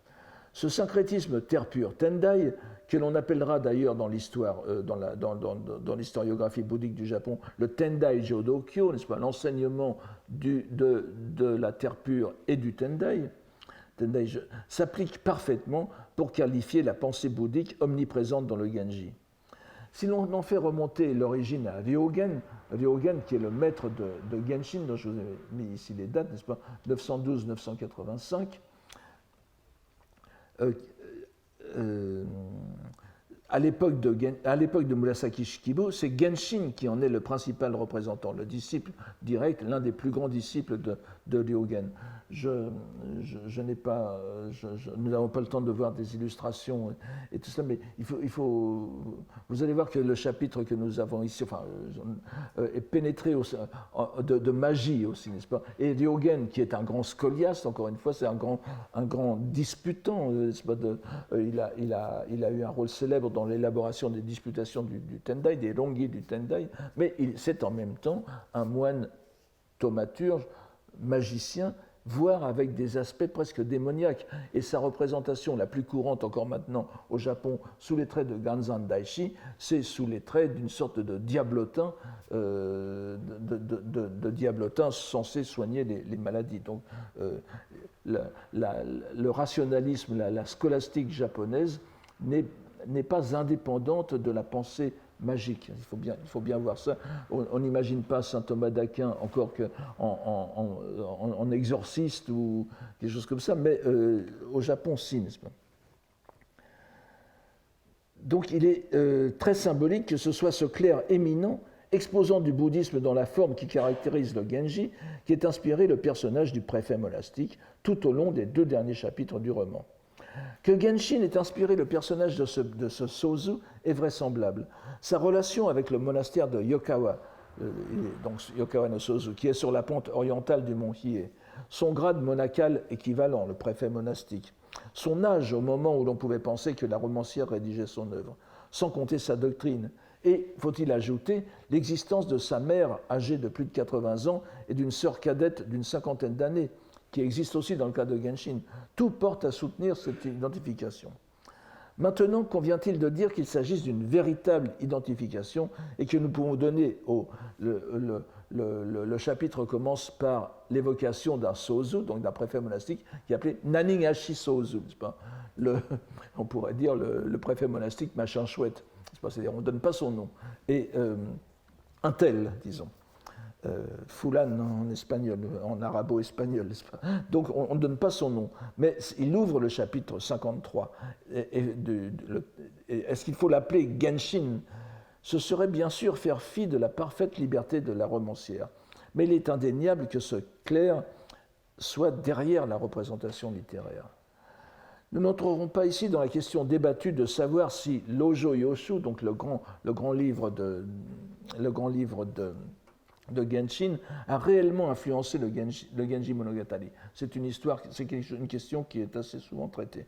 Ce syncrétisme terre pure Tendai, que l'on appellera d'ailleurs dans l'histoire, dans l'historiographie bouddhique du Japon, le Tendai Jodokyo, n'est-ce pas, l'enseignement de la terre pure et du Tendai, s'applique parfaitement pour qualifier la pensée bouddhique omniprésente dans le Genji. Si l'on en fait remonter l'origine à Ryogen qui est le maître de Genshin, dont je vous ai mis ici les dates, n'est-ce pas, 912-985, à l'époque de Murasaki Shikibu, c'est Genshin qui en est le principal représentant, le disciple direct, l'un des plus grands disciples de Ryogen. Nous n'avons pas le temps de voir des illustrations et tout cela, mais vous allez voir que le chapitre que nous avons ici est pénétré de magie aussi, n'est-ce pas? Et Ryogen, qui est un grand scoliaste, encore une fois, c'est un grand disputant, n'est-ce pas, il a eu un rôle célèbre dans l'élaboration des disputations du Tendai, des rongi du Tendai, mais c'est en même temps un moine thaumaturge, magicien, voire avec des aspects presque démoniaques. Et sa représentation la plus courante encore maintenant au Japon, sous les traits de Ganzan Daishi, c'est sous les traits d'une sorte de diablotin, de diablotin censé soigner les maladies. Donc le rationalisme, la scolastique japonaise n'est pas indépendante de la pensée magique. Il faut bien voir ça. On n'imagine pas saint Thomas d'Aquin encore en exorciste ou des choses comme ça, mais au Japon, si, n'est-ce pas? Donc il est très symbolique que ce soit ce clerc éminent, exposant du bouddhisme dans la forme qui caractérise le Genji, qui ait inspiré le personnage du préfet monastique tout au long des 2 derniers chapitres du roman. Que Genshin ait inspiré le personnage de ce Sozu est vraisemblable. Sa relation avec le monastère de Yokawa, donc Yokawa no Sozu, qui est sur la pointe orientale du mont Hiei, son grade monacal équivalent, le préfet monastique, son âge au moment où l'on pouvait penser que la romancière rédigeait son œuvre, sans compter sa doctrine, et, faut-il ajouter, l'existence de sa mère âgée de plus de 80 ans et d'une sœur cadette d'une 50aine d'années, qui existe aussi dans le cas de Genshin. Tout porte à soutenir cette identification. Maintenant, convient-il de dire qu'il s'agisse d'une véritable identification et que nous pouvons donner le chapitre commence par l'évocation d'un sozu, donc d'un préfet monastique, qui est appelé Naningashi Sozu, n'est-ce pas? On pourrait dire le préfet monastique machin chouette, n'est-ce pas? C'est-à-dire on ne donne pas son nom. Et un tel, disons. Fulan en espagnol, en arabo-espagnol, n'est-ce pas? Donc on ne donne pas son nom, mais il ouvre le chapitre 53. Est-ce qu'il faut l'appeler Genshin? Ce serait bien sûr faire fi de la parfaite liberté de la romancière, mais il est indéniable que ce clerc soit derrière la représentation littéraire. Nous n'entrerons pas ici dans la question débattue de savoir si l'Ojo Yoshu, donc le grand livre de Genshin, a réellement influencé le Genji Monogatari. C'est une question qui est assez souvent traitée.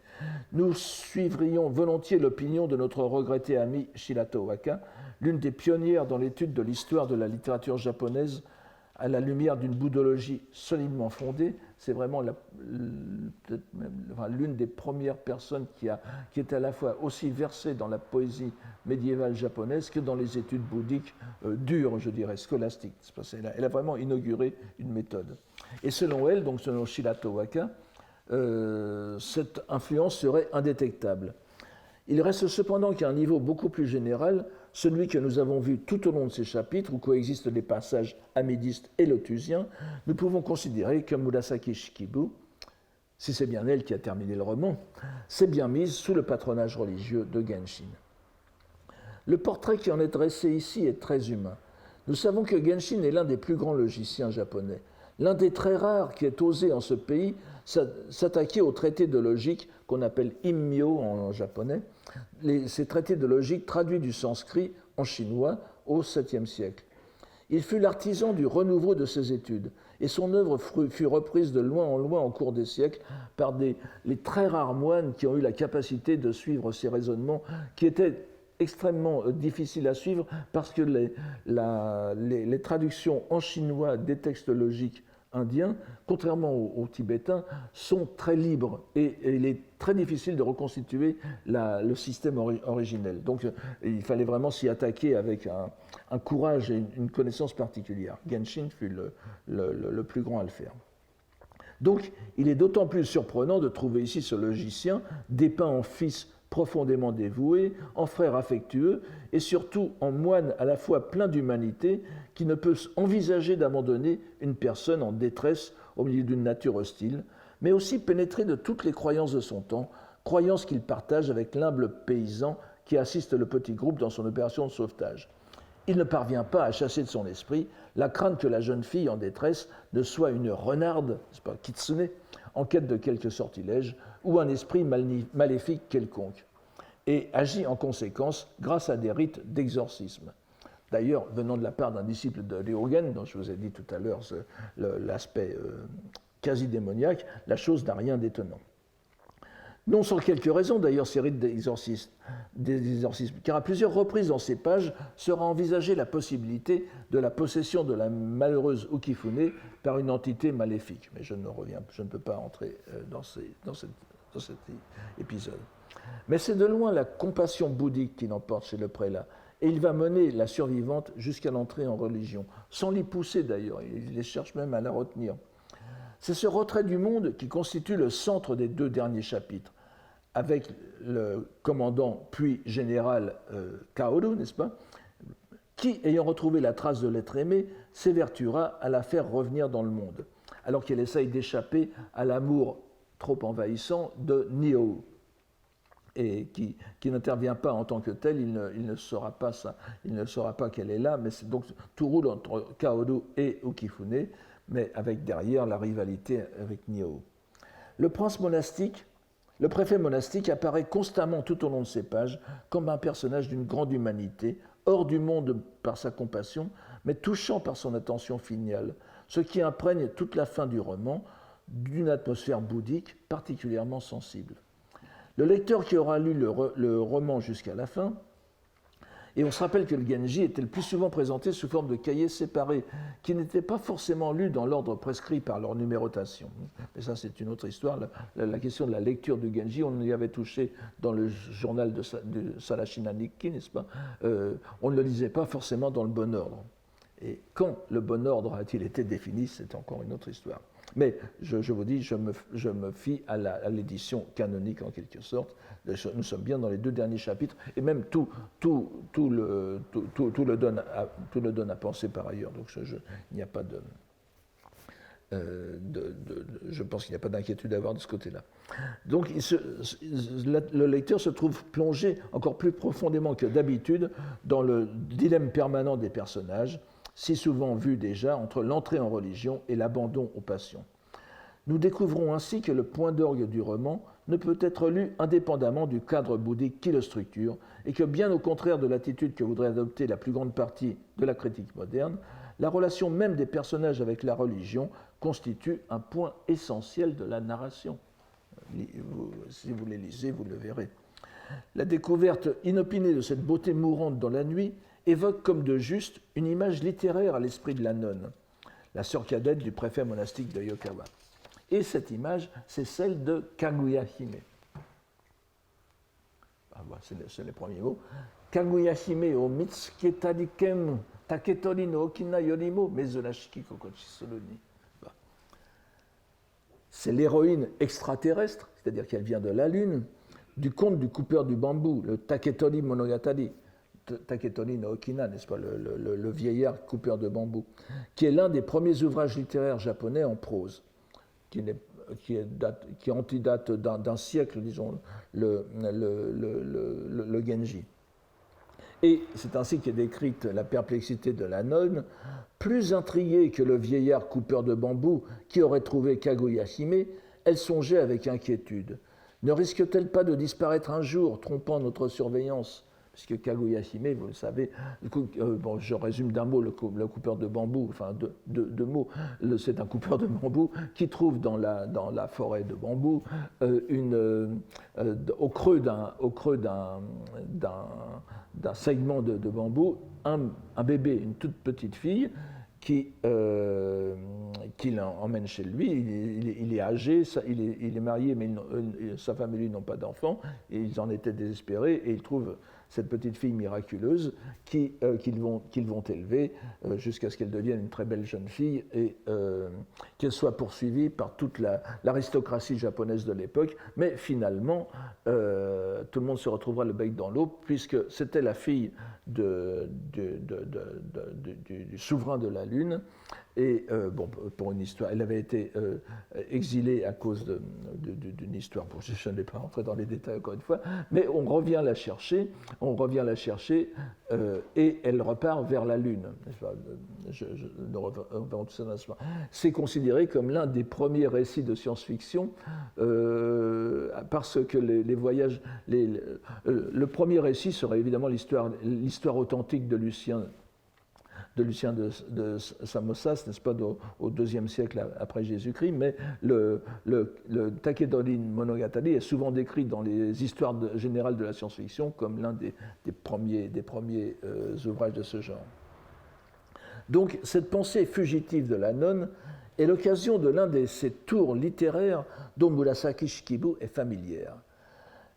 Nous suivrions volontiers l'opinion de notre regretté ami Shirato Waka, l'une des pionnières dans l'étude de l'histoire de la littérature japonaise à la lumière d'une bouddhologie solidement fondée. C'est vraiment l'une des premières personnes qui est à la fois aussi versée dans la poésie médiévale japonaise que dans les études bouddhiques dures, je dirais, scolastiques. Elle a vraiment inauguré une méthode. Et selon elle, donc selon Shirato Waka, cette influence serait indétectable. Il reste cependant qu'à un niveau beaucoup plus général, celui que nous avons vu tout au long de ces chapitres, où coexistent les passages amédistes et lotusiens, nous pouvons considérer que Murasaki Shikibu, si c'est bien elle qui a terminé le roman, s'est bien mise sous le patronage religieux de Genshin. Le portrait qui en est dressé ici est très humain. Nous savons que Genshin est l'un des plus grands logiciens japonais, l'un des très rares qui ait osé en ce pays s'attaquer aux traités de logique qu'on appelle immyo en japonais, ces traités de logique traduits du sanskrit en chinois au 7e siècle. Il fut l'artisan du renouveau de ses études, et son œuvre fut reprise de loin en loin au cours des siècles par les très rares moines qui ont eu la capacité de suivre ces raisonnements qui étaient extrêmement difficiles à suivre parce que les traductions en chinois des textes logiques indiens, contrairement aux tibétains, sont très libres et il est très difficile de reconstituer le système originel. Donc il fallait vraiment s'y attaquer avec un courage et une connaissance particulière. Genshin fut le plus grand à le faire. Donc il est d'autant plus surprenant de trouver ici ce logicien dépeint en fils profondément dévoué, en frère affectueux et surtout en moine à la fois plein d'humanité qui ne peut envisager d'abandonner une personne en détresse au milieu d'une nature hostile, mais aussi pénétré de toutes les croyances de son temps, croyances qu'il partage avec l'humble paysan qui assiste le petit groupe dans son opération de sauvetage. Il ne parvient pas à chasser de son esprit la crainte que la jeune fille en détresse ne soit une renarde, c'est pas kitsune, en quête de quelque sortilège, ou un esprit maléfique quelconque, et agit en conséquence grâce à des rites d'exorcisme. D'ailleurs, venant de la part d'un disciple de Ryogen, dont je vous ai dit tout à l'heure l'aspect quasi démoniaque, la chose n'a rien d'étonnant. Non sans quelques raisons, d'ailleurs, ces rites d'exorcisme, car à plusieurs reprises dans ces pages sera envisagée la possibilité de la possession de la malheureuse Ukifune par une entité maléfique. Mais je ne peux pas entrer dans cet épisode. Mais c'est de loin la compassion bouddhique qui l'emporte chez le prélat, et il va mener la survivante jusqu'à l'entrée en religion, sans l'y pousser d'ailleurs, il cherche même à la retenir. C'est ce retrait du monde qui constitue le centre des 2 derniers chapitres, avec le commandant puis général Kaoru, n'est-ce pas, qui, ayant retrouvé la trace de l'être aimé, s'évertuera à la faire revenir dans le monde, alors qu'elle essaye d'échapper à l'amour trop envahissant de Nihou, et qui n'intervient pas en tant que tel, il ne saura pas qu'elle est là, mais c'est donc tout roule entre Kaoru et Ukifune, mais avec derrière la rivalité avec Nihou. Le préfet monastique apparaît constamment tout au long de ces pages comme un personnage d'une grande humanité, hors du monde par sa compassion, mais touchant par son attention filiale, ce qui imprègne toute la fin du roman d'une atmosphère bouddhique particulièrement sensible. Le lecteur qui aura lu le roman jusqu'à la fin, et on se rappelle que le Genji était le plus souvent présenté sous forme de cahiers séparés, qui n'étaient pas forcément lus dans l'ordre prescrit par leur numérotation. Mais ça, c'est une autre histoire. La question de la lecture du Genji, on y avait touché dans le journal de Sarashina Nikki, n'est-ce pas ? On ne le lisait pas forcément dans le bon ordre. Et quand le bon ordre a-t-il été défini, c'est encore une autre histoire. Mais je vous dis, je me fie à l'édition canonique en quelque sorte. Nous sommes bien dans les 2 derniers chapitres, et même tout le donne à penser par ailleurs. Donc il n'y a pas je pense qu'il n'y a pas d'inquiétude à avoir de ce côté-là. Donc le lecteur se trouve plongé encore plus profondément que d'habitude dans le dilemme permanent des personnages, si souvent vu déjà entre l'entrée en religion et l'abandon aux passions. Nous découvrons ainsi que le point d'orgue du roman ne peut être lu indépendamment du cadre bouddhique qui le structure, et que bien au contraire de l'attitude que voudrait adopter la plus grande partie de la critique moderne, la relation même des personnages avec la religion constitue un point essentiel de la narration. Si vous les lisez, vous le verrez. La découverte inopinée de cette beauté mourante dans la nuit évoque comme de juste une image littéraire à l'esprit de la nonne, la sœur cadette du préfet monastique de Yokawa. Et cette image, c'est celle de Kaguya-hime. C'est les premiers mots. Kaguya-hime o mitsuketariken taketori no okina yorimo mezurashiki kokochi suru ni. C'est l'héroïne extraterrestre, c'est-à-dire qu'elle vient de la Lune, du conte du coupeur du bambou, le Taketori Monogatari, Taketori no Okina, n'est-ce pas, le vieillard coupeur de bambou, qui est l'un des premiers ouvrages littéraires japonais en prose, qui antidate d'un siècle, disons, le Genji. Et c'est ainsi qu'est décrite la perplexité de la nonne, plus intriguée que le vieillard coupeur de bambou qui aurait trouvé Kaguya-hime, elle songeait avec inquiétude. Ne risque-t-elle pas de disparaître un jour, trompant notre surveillance ? Puisque Kaguya-hime, vous le savez, bon, je résume d'un mot le coupeur de bambou, enfin deux mots, c'est un coupeur de bambou qui trouve dans la forêt de bambou, au creux d'un segment de bambou, un bébé, une toute petite fille, qu'il emmène chez lui. Il est âgé, il est marié, mais sa femme et lui n'ont pas d'enfants, et ils en étaient désespérés, et ils trouvent cette petite fille miraculeuse qu'ils vont élever jusqu'à ce qu'elle devienne une très belle jeune fille et qu'elle soit poursuivie par toute l'aristocratie japonaise de l'époque. Mais finalement, tout le monde se retrouvera le bec dans l'eau, puisque c'était la fille du souverain de la Lune. Et bon, pour une histoire, elle avait été exilée à cause d'une histoire. Bon, je ne vais pas rentrer dans les détails encore une fois, mais on revient la chercher, et elle repart vers la Lune. C'est considéré comme l'un des premiers récits de science-fiction parce que les voyages. Le premier récit serait évidemment l'histoire authentique de Lucien de Samosas, n'est-ce pas, au IIe siècle après Jésus-Christ, mais le Taketori Monogatari est souvent décrit dans les histoires générales de la science-fiction comme l'un des premiers ouvrages de ce genre. Donc, cette pensée fugitive de la nonne est l'occasion de l'un de ces tours littéraires dont Murasaki Shikibu est familière.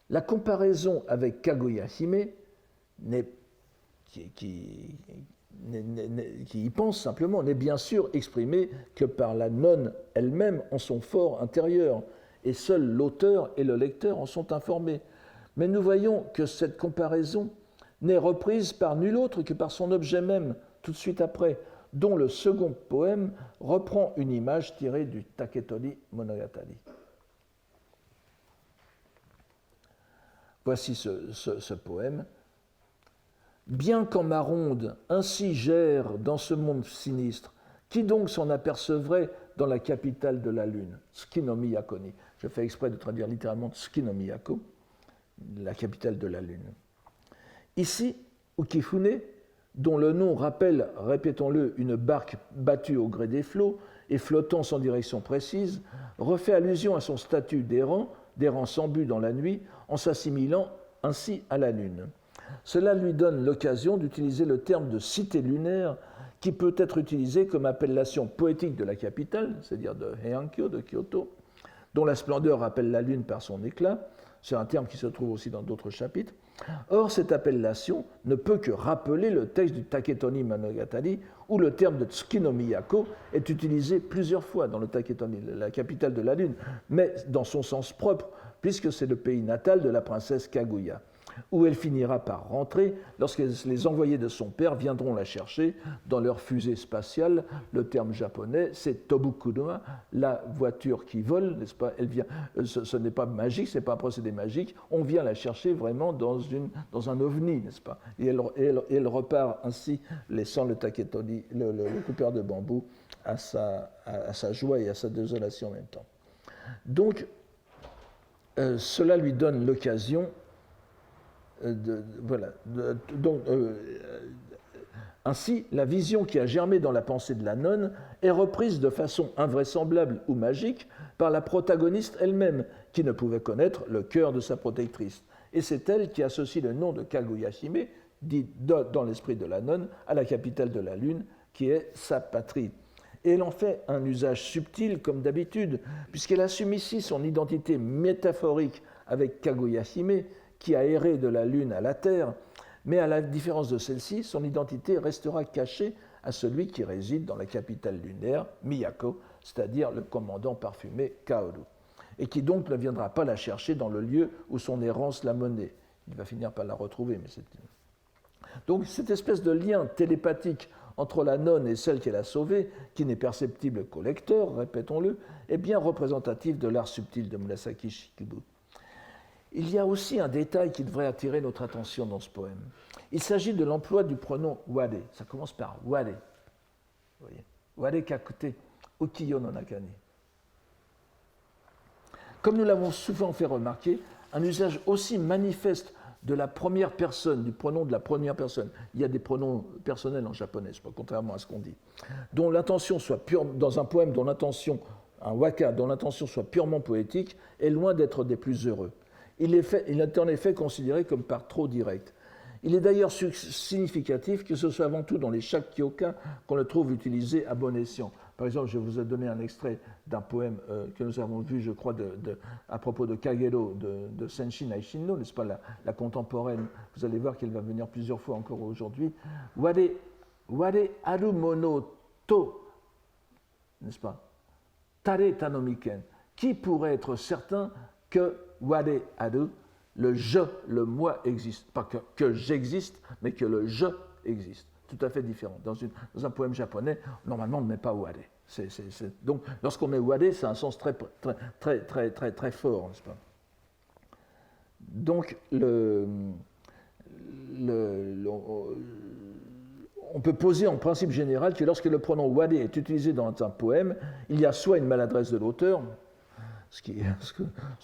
La comparaison avec Kaguya-hime qui y pense simplement, n'est bien sûr exprimée que par la nonne elle-même en son fort intérieur, et seul l'auteur et le lecteur en sont informés. Mais nous voyons que cette comparaison n'est reprise par nul autre que par son objet même, tout de suite après, dont le second poème reprend une image tirée du Taketori Monogatari. Voici ce poème. Bien qu'en ma ronde ainsi gère dans ce monde sinistre, qui donc s'en apercevrait dans la capitale de la Lune, Tsuki no Miyako ni. Je fais exprès de traduire littéralement Tsuki no Miyako, la capitale de la Lune. Ici, Ukifune, dont le nom rappelle, répétons-le, une barque battue au gré des flots et flottant sans direction précise, refait allusion à son statut d'errant sans but dans la nuit, en s'assimilant ainsi à la Lune. Cela lui donne l'occasion d'utiliser le terme de cité lunaire qui peut être utilisé comme appellation poétique de la capitale, c'est-à-dire de Heiankyo, de Kyoto, dont la splendeur rappelle la Lune par son éclat. C'est un terme qui se trouve aussi dans d'autres chapitres. Or, cette appellation ne peut que rappeler le texte du Taketori Monogatari, où le terme de Tsuki no Miyako est utilisé plusieurs fois dans le Taketori, la capitale de la Lune, mais dans son sens propre, puisque c'est le pays natal de la princesse Kaguya, où elle finira par rentrer lorsque les envoyés de son père viendront la chercher dans leur fusée spatiale. Le terme japonais, c'est Tobukuruma, la voiture qui vole, n'est-ce pas ? Elle vient, ce n'est pas magique, ce n'est pas un procédé magique, on vient la chercher vraiment dans un ovni, n'est-ce pas ? Et elle repart ainsi, laissant le Taketori, le coupeur de bambou, à sa joie et à sa désolation en même temps. Donc, cela lui donne l'occasion ainsi, la vision qui a germé dans la pensée de la nonne est reprise de façon invraisemblable ou magique par la protagoniste elle-même, qui ne pouvait connaître le cœur de sa protectrice. Et c'est elle qui associe le nom de Kaguya-hime, dit dans l'esprit de la nonne, à la capitale de la Lune, qui est sa patrie. Et elle en fait un usage subtil comme d'habitude, puisqu'elle assume ici son identité métaphorique avec Kaguya-hime, qui a erré de la Lune à la Terre, mais à la différence de celle-ci, son identité restera cachée à celui qui réside dans la capitale lunaire, Miyako, c'est-à-dire le commandant parfumé Kaoru. et qui donc ne viendra pas la chercher dans le lieu où son errance l'a menée. Il va finir par la retrouver, mais c'est... Donc cette espèce de lien télépathique entre la nonne et celle qu'elle a sauvée, qui n'est perceptible qu'au lecteur, répétons-le, est bien représentatif de l'art subtil de Murasaki Shikibu. Il y a aussi un détail qui devrait attirer notre attention dans ce poème. Il s'agit de l'emploi du pronom ware. Ça commence par ware. Vous voyez, ware kakute ukiyo no nakani. Comme nous l'avons souvent fait remarquer, un usage aussi manifeste de la première personne, du pronom de la première personne. Il y a des pronoms personnels en japonais, contrairement à ce qu'on dit. Dont l'intention soit pure, dans un poème dont l'intention, un waka, dont l'intention soit purement poétique, est loin d'être des plus heureux. Il est en effet considéré comme par trop direct. Il est d'ailleurs significatif que ce soit avant tout dans les shakkyoka qu'on le trouve utilisé à bon escient. Par exemple, je vous ai donné un extrait d'un poème que nous avons vu, je crois, à propos de Kagero, de Senshin Aishinno, n'est-ce pas, la contemporaine. Vous allez voir qu'elle va venir plusieurs fois encore aujourd'hui. Ware aru mono to, n'est-ce pas, tare tanomiken. Qui pourrait être certain que ware aru, le je, le moi existe. Pas que j'existe, mais que le je existe. Tout à fait différent. Dans un poème japonais, normalement, on ne met pas ware. Donc, lorsqu'on met ware, c'est un sens très fort, n'est-ce pas? Donc, on peut poser en principe général que lorsque le pronom ware est utilisé dans un poème, il y a soit une maladresse de l'auteur, sur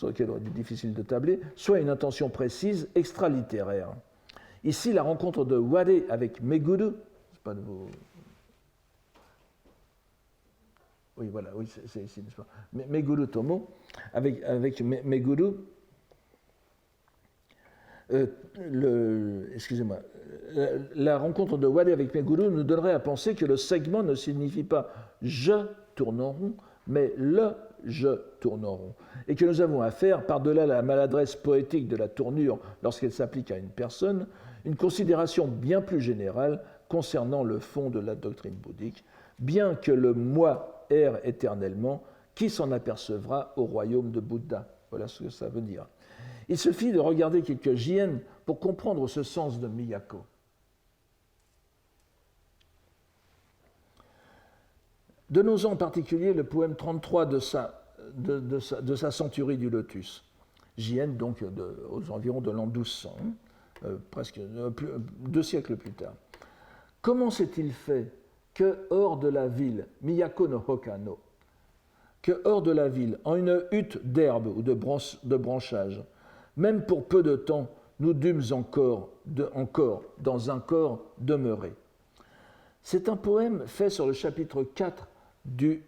lequel il est difficile de tabler, soit une intention précise extra-littéraire. Ici, la rencontre de ware avec meguru, c'est pas de vos... Oui, voilà, oui, c'est ici, n'est-ce pas? Meguru Tomo, avec Meguru, excusez-moi, la rencontre de ware avec Meguru nous donnerait à penser que le segment ne signifie pas je tourne en rond, mais le je tourne en rond. Et que nous avons affaire, par-delà la maladresse poétique de la tournure lorsqu'elle s'applique à une personne, une considération bien plus générale concernant le fond de la doctrine bouddhique, bien que le moi erre éternellement, qui s'en apercevra au royaume de Bouddha? Voilà ce que ça veut dire. Il suffit de regarder quelques jien pour comprendre ce sens de Miyako. Donnons-en en particulier le poème 33 de sa Centurie du Lotus. Jien, donc aux environs de l'an 1200, presque 2 siècles plus tard. Comment s'est-il fait que hors de la ville, Miyako no Hokano, que hors de la ville, en une hutte d'herbe ou de branchage, même pour peu de temps, nous dûmes encore dans un corps demeuré. C'est un poème fait sur le chapitre 4 du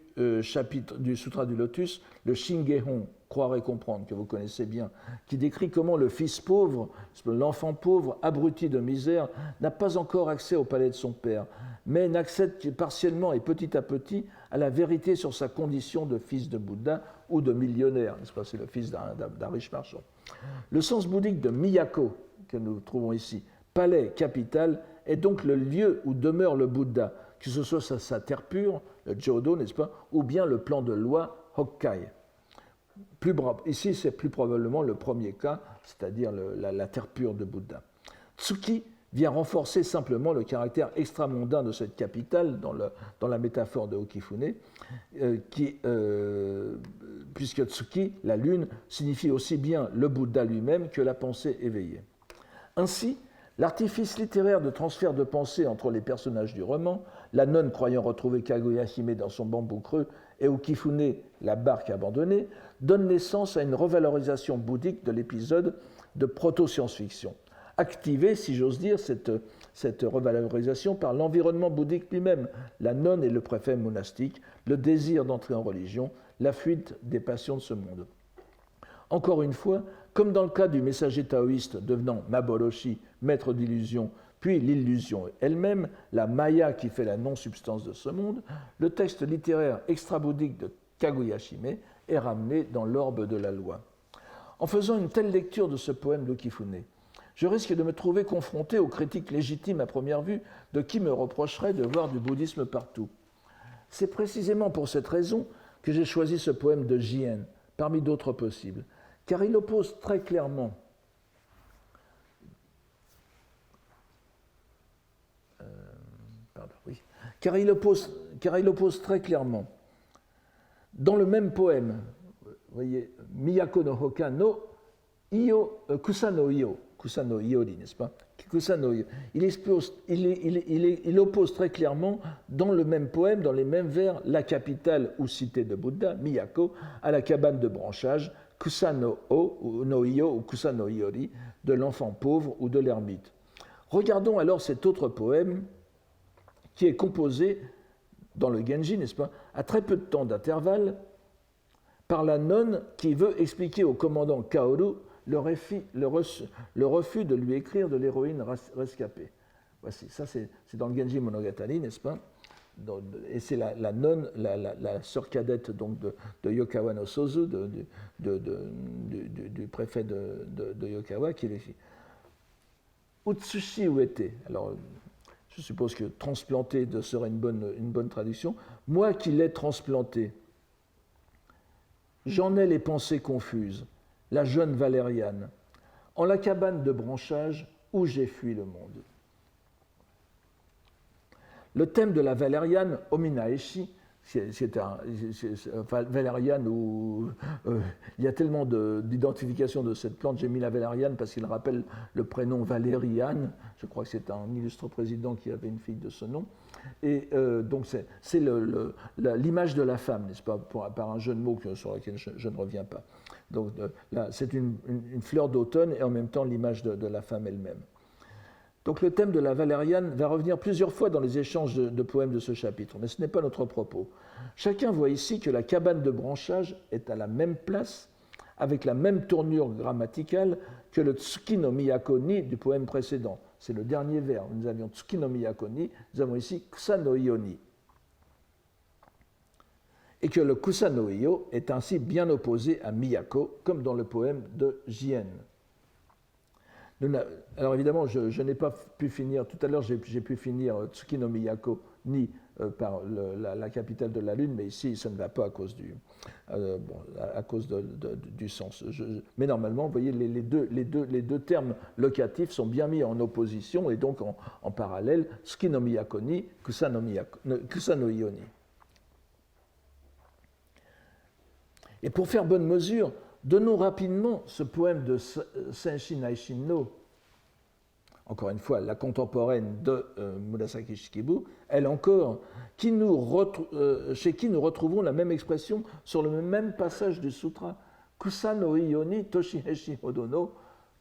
Sutra du Lotus, le Shingehon, croire et comprendre, que vous connaissez bien, qui décrit comment le fils pauvre, l'enfant pauvre, abruti de misère, n'a pas encore accès au palais de son père, mais n'accède que partiellement et petit à petit à la vérité sur sa condition de fils de Bouddha ou de millionnaire, n'est-ce pas? C'est le fils d'un riche marchand. Le sens bouddhique de Miyako, que nous trouvons ici, palais, capitale, est donc le lieu où demeure le Bouddha, que ce soit sa terre pure, le Jodo, n'est-ce pas, ou bien le plan de loi Hokkai. Ici, c'est plus probablement le premier cas, c'est-à-dire la terre pure de Bouddha. Tsuki vient renforcer simplement le caractère extramondain de cette capitale dans la métaphore de Okifune, puisque Tsuki, la lune, signifie aussi bien le Bouddha lui-même que la pensée éveillée. Ainsi, l'artifice littéraire de transfert de pensée entre les personnages du roman, la nonne croyant retrouver Kaguya-hime dans son bambou creux et Okifune, la barque abandonnée, donne naissance à une revalorisation bouddhique de l'épisode de proto-science-fiction. Activée, si j'ose dire, cette revalorisation par l'environnement bouddhique lui-même, la nonne et le préfet monastique, le désir d'entrer en religion, la fuite des passions de ce monde. Encore une fois, comme dans le cas du messager taoïste devenant Maboroshi, maître d'illusion, puis l'illusion elle-même, la maya qui fait la non-substance de ce monde, le texte littéraire extra-bouddhique de Kaguya-hime est ramené dans l'orbe de la loi. En faisant une telle lecture de ce poème d'Okifune, je risque de me trouver confronté aux critiques légitimes à première vue de qui me reprocherait de voir du bouddhisme partout. C'est précisément pour cette raison que j'ai choisi ce poème de Jien, parmi d'autres possibles, car il oppose très clairement car il oppose très clairement dans le même poème, vous voyez, Miyako no Hoka no Kusa no Iori, n'est-ce pas? Kusa no Iori. Il oppose très clairement dans le même poème, dans les mêmes vers, la capitale ou cité de Bouddha, Miyako, à la cabane de branchage, Kusa no Iyo ou Kusa no Iori, de l'enfant pauvre ou de l'ermite. Regardons alors cet autre poème qui est composé dans le Genji, n'est-ce pas, à très peu de temps d'intervalle, par la nonne qui veut expliquer au commandant Kaoru le refus de lui écrire de l'héroïne rescapée. Voici, ça c'est dans le Genji Monogatari, n'est-ce pas? Et c'est la nonne, la sœur cadette donc de Yokawa no Sozu, du préfet de Yokawa, qui l'écrit. Utsushi uete. Alors, je suppose que transplanté serait une bonne traduction. Moi qui l'ai transplanté, j'en ai les pensées confuses, la jeune Valériane, en la cabane de branchage où j'ai fui le monde. Le thème de la Valériane, Ominaeshi, Valériane où il y a tellement d'identification de cette plante, j'ai mis la Valériane parce qu'il rappelle le prénom Valériane, je crois que c'est un illustre président qui avait une fille de ce nom, et donc c'est l'image de la femme, n'est-ce pas, par un jeu de mots sur lequel je ne reviens pas. Donc là, c'est une fleur d'automne et en même temps l'image de la femme elle-même. Donc le thème de la Valériane va revenir plusieurs fois dans les échanges de poèmes de ce chapitre, mais ce n'est pas notre propos. Chacun voit ici que la cabane de branchage est à la même place, avec la même tournure grammaticale que le Tsuki no Miyako ni du poème précédent. C'est le dernier vers. Nous avions Tsuki no Miyako ni, nous avons ici Kusa no Iyo ni. Et que le Kusa no Iyo est ainsi bien opposé à Miyako, comme dans le poème de Jien. Alors évidemment, je n'ai pas pu finir, tout à l'heure j'ai pu finir Tsuki no Miyako ni par la capitale de la Lune, mais ici ça ne va pas à cause du sens. Mais normalement, vous voyez, les deux termes locatifs sont bien mis en opposition et donc en parallèle, Tsuki no Miyako ni, Kusa no Iyo ni. Et pour faire bonne mesure, donnons rapidement ce poème de Senshi Naishin no, encore une fois, la contemporaine de Murasaki Shikibu, elle encore, chez qui nous retrouvons la même expression sur le même passage du sutra. Kusa no iyo ni toshiheshi hodo no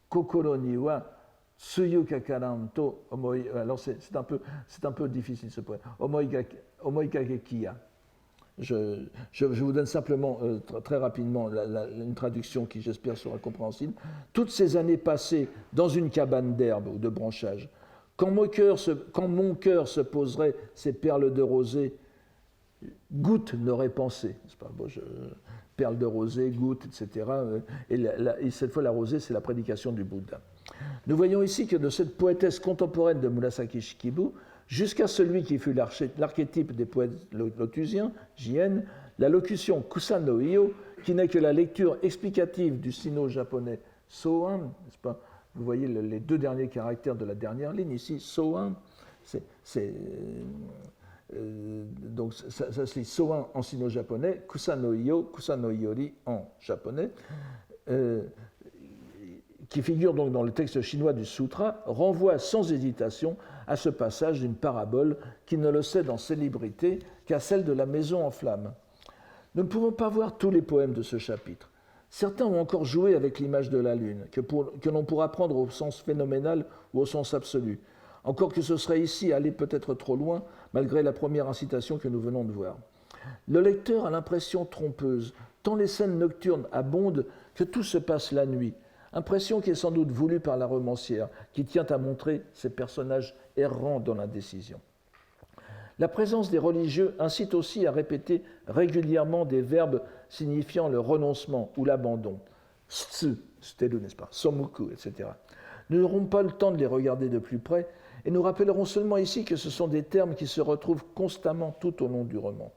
kokoro ni wa tsuyu kakaran to omoi. Alors c'est un peu difficile ce poème. Omoi kagekiya. Je vous donne simplement, très rapidement, une traduction qui, j'espère, sera compréhensible. Toutes ces années passées dans une cabane d'herbe ou de branchage, quand mon cœur se poserait ces perles de rosée, gouttes n'aurait pensé, n'est-ce pas? Perles de rosée, gouttes, etc. Et cette fois, la rosée, c'est la prédication du Bouddha. Nous voyons ici que de cette poétesse contemporaine de Murasaki Shikibu, jusqu'à celui qui fut l'archétype des poètes lotusiens, Jien, la locution Kusa no Iyo, qui n'est que la lecture explicative du sino-japonais Soan, n'est-ce pas? Vous voyez les deux derniers caractères de la dernière ligne ici, Soan, donc ça se lit Soan en sino-japonais, Kusa no Iyo, Kusa no Iori en japonais, qui figure donc dans le texte chinois du sutra, renvoie sans hésitation à ce passage d'une parabole qui ne le cède en célébrité qu'à celle de la maison en flammes. Nous ne pouvons pas voir tous les poèmes de ce chapitre. Certains ont encore joué avec l'image de la lune, que l'on pourra prendre au sens phénoménal ou au sens absolu, encore que ce serait ici aller peut-être trop loin, malgré la première incitation que nous venons de voir. Le lecteur a l'impression trompeuse, tant les scènes nocturnes abondent que tout se passe la nuit, impression qui est sans doute voulue par la romancière, qui tient à montrer ces personnages errants dans l'indécision. La présence des religieux incite aussi à répéter régulièrement des verbes signifiant le renoncement ou l'abandon. Tsu, steru, n'est-ce pas, somuku, etc. Nous n'aurons pas le temps de les regarder de plus près et nous rappellerons seulement ici que ce sont des termes qui se retrouvent constamment tout au long du roman.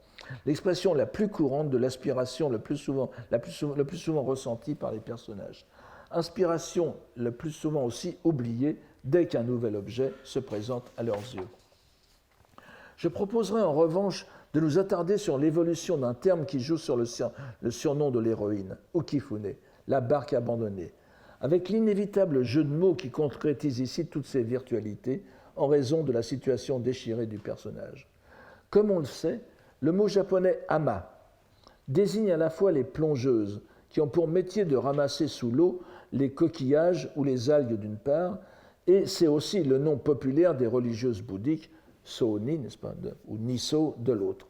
l'expression la plus courante de l'aspiration le plus souvent ressentie par les personnages. Inspiration le plus souvent aussi oubliée dès qu'un nouvel objet se présente à leurs yeux. Je proposerai en revanche de nous attarder sur l'évolution d'un terme qui joue sur le surnom de l'héroïne, Ukifune, la barque abandonnée, avec l'inévitable jeu de mots qui concrétise ici toutes ses virtualités en raison de la situation déchirée du personnage. Comme on le sait, le mot japonais ama désigne à la fois les plongeuses, qui ont pour métier de ramasser sous l'eau les coquillages ou les algues d'une part, et c'est aussi le nom populaire des religieuses bouddhiques, Sōni, n'est-ce pas, ou Niso de l'autre.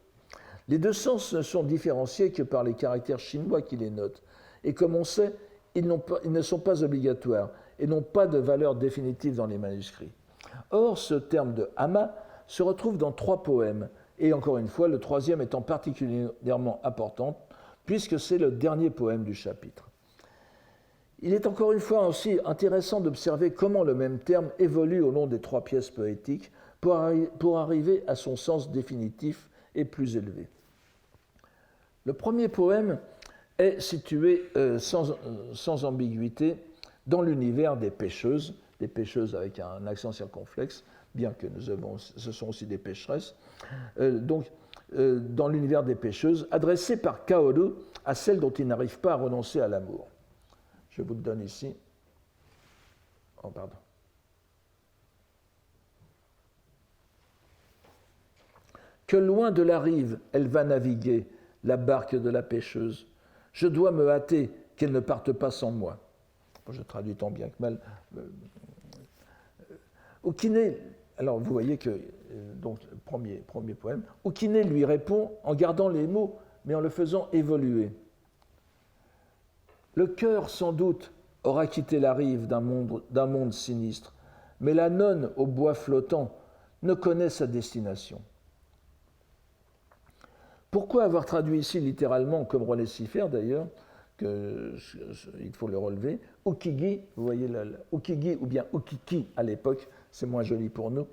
Les deux sens ne sont différenciés que par les caractères chinois qui les notent, et comme on sait, ils ne sont pas obligatoires et n'ont pas de valeur définitive dans les manuscrits. Or, ce terme de ama se retrouve dans 3 poèmes, et encore une fois, le 3e étant particulièrement important, puisque c'est le dernier poème du chapitre. Il est encore une fois aussi intéressant d'observer comment le même terme évolue au long des 3 pièces poétiques pour arriver à son sens définitif et plus élevé. Le premier poème est situé sans ambiguïté dans l'univers des pêcheuses avec un accent circonflexe, bien que ce sont aussi des pêcheresses, dans l'univers des pêcheuses, adressé par Kaoru à celles dont il n'arrive pas à renoncer à l'amour. Je vous le donne ici. Oh, pardon. Que loin de la rive, elle va naviguer, la barque de la pêcheuse. Je dois me hâter qu'elle ne parte pas sans moi. Je traduis tant bien que mal. Ukine, alors vous voyez que, donc, le premier poème, Ukine lui répond en gardant les mots, mais en le faisant évoluer. Le cœur, sans doute, aura quitté la rive d'un monde sinistre, mais la nonne au bois flottant ne connaît sa destination. Pourquoi avoir traduit ici littéralement, comme René Siffert d'ailleurs, il faut le relever, Ukigi, vous voyez Ukigi ou bien Ukiki à l'époque, c'est moins joli pour nous,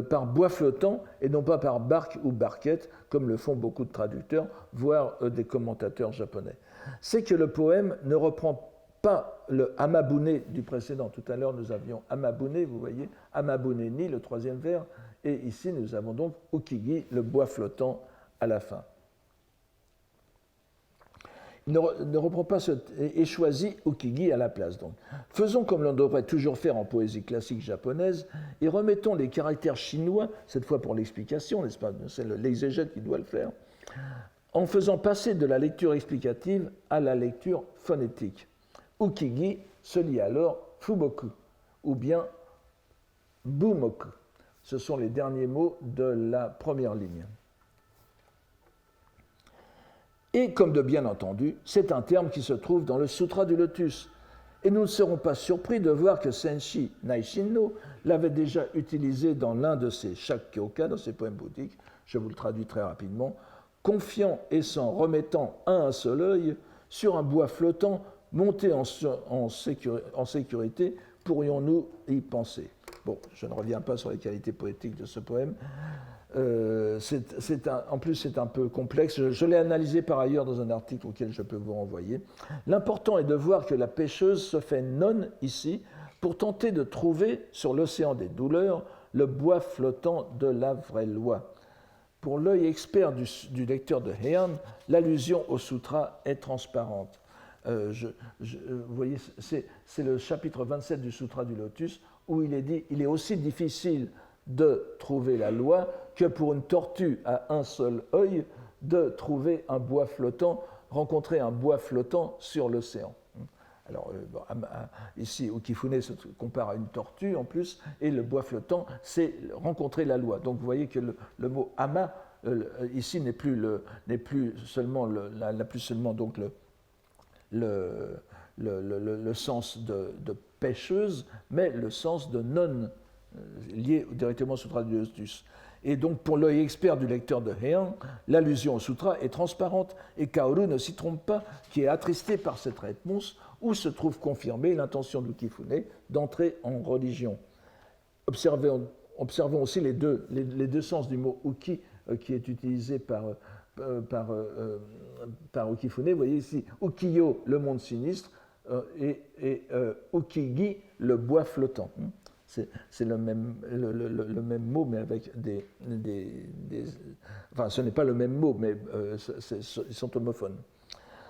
par bois flottant et non pas par barque ou barquette, comme le font beaucoup de traducteurs, voire des commentateurs japonais. C'est que le poème ne reprend pas le Amabune du précédent. Tout à l'heure, nous avions Amabune, vous voyez, Amabune ni, le 3e vers, et ici, nous avons donc Ukigi, le bois flottant à la fin. Il ne reprend pas et choisit Ukigi à la place. Donc. Faisons comme l'on devrait toujours faire en poésie classique japonaise et remettons les caractères chinois, cette fois pour l'explication, n'est-ce pas, c'est l'exégète qui doit le faire, en faisant passer de la lecture explicative à la lecture phonétique. Ukigi se lit alors Fumoku ou bien Bumoku. Ce sont les derniers mots de la première ligne. Et comme de bien entendu, c'est un terme qui se trouve dans le Sutra du Lotus. Et nous ne serons pas surpris de voir que Senshi Naishinno l'avait déjà utilisé dans l'un de ses Shakkyoka, dans ses poèmes bouddhiques, je vous le traduis très rapidement, confiant et s'en remettant à un seul œil, sur un bois flottant, monté en sécurité, pourrions-nous y penser. Bon, je ne reviens pas sur les qualités poétiques de ce poème. En plus, c'est un peu complexe. Je l'ai analysé par ailleurs dans un article auquel je peux vous renvoyer. L'important est de voir que la pêcheuse se fait nonne ici pour tenter de trouver sur l'océan des douleurs le bois flottant de la vraie loi. Pour l'œil expert du lecteur de Heian, l'allusion au sutra est transparente. Vous voyez, c'est le chapitre 27 du Sutra du Lotus où il est dit « Il est aussi difficile de trouver la loi que pour une tortue à un seul œil de trouver un bois flottant, rencontrer un bois flottant sur l'océan. » Alors, ici, Ukifune se compare à une tortue en plus, et le bois flottant, c'est rencontrer la loi. Donc, vous voyez que le mot ama, ici, n'a plus seulement donc le sens de pêcheuse, mais le sens de nonne, lié directement au Sutra du Lotus. Et donc, pour l'œil expert du lecteur de Heian, l'allusion au sutra est transparente et Kaoru ne s'y trompe pas, qui est attristé par cette réponse où se trouve confirmée l'intention d'Ukifune d'entrer en religion. Observons aussi les deux sens du mot uki qui est utilisé par par Ukifune. Vous voyez ici Ukiyo, le monde sinistre, et Ukigi, le bois flottant. C'est le même mot, mais avec enfin, ce n'est pas le même mot, mais ils sont homophones.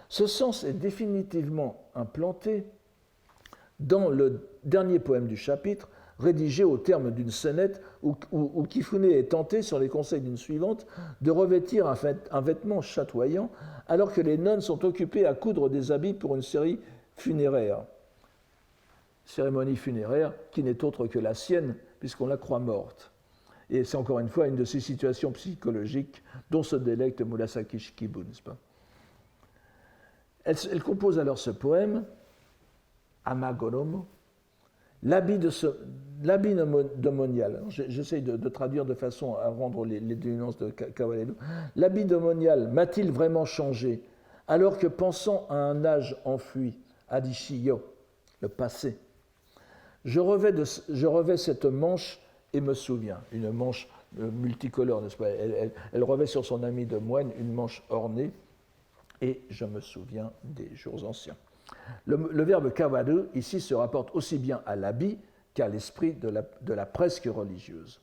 Ce sens est définitivement implanté dans le dernier poème du chapitre, rédigé au terme d'une scénette où Kifune est tenté, sur les conseils d'une suivante, de revêtir un vêtement chatoyant alors que les nonnes sont occupées à coudre des habits pour une cérémonie funéraire qui n'est autre que la sienne puisqu'on la croit morte. Et c'est encore une fois une de ces situations psychologiques dont se délecte Murasaki Shikibu, n'est-ce pas? Elle compose alors ce poème, Amagoromo, l'habit domonial. J'essaie de traduire de façon à rendre les deux nuances de Kawaredo. L'habit domonial m'a-t-il vraiment changé alors que pensant à un âge enfui, Adishiyo, le passé, je revais cette manche et me souviens, une manche multicolore, n'est-ce pas? Elle revêt sur son ami de moine une manche ornée, et je me souviens des jours anciens. Le verbe kawaru, ici, se rapporte aussi bien à l'habit qu'à l'esprit de la presque religieuse.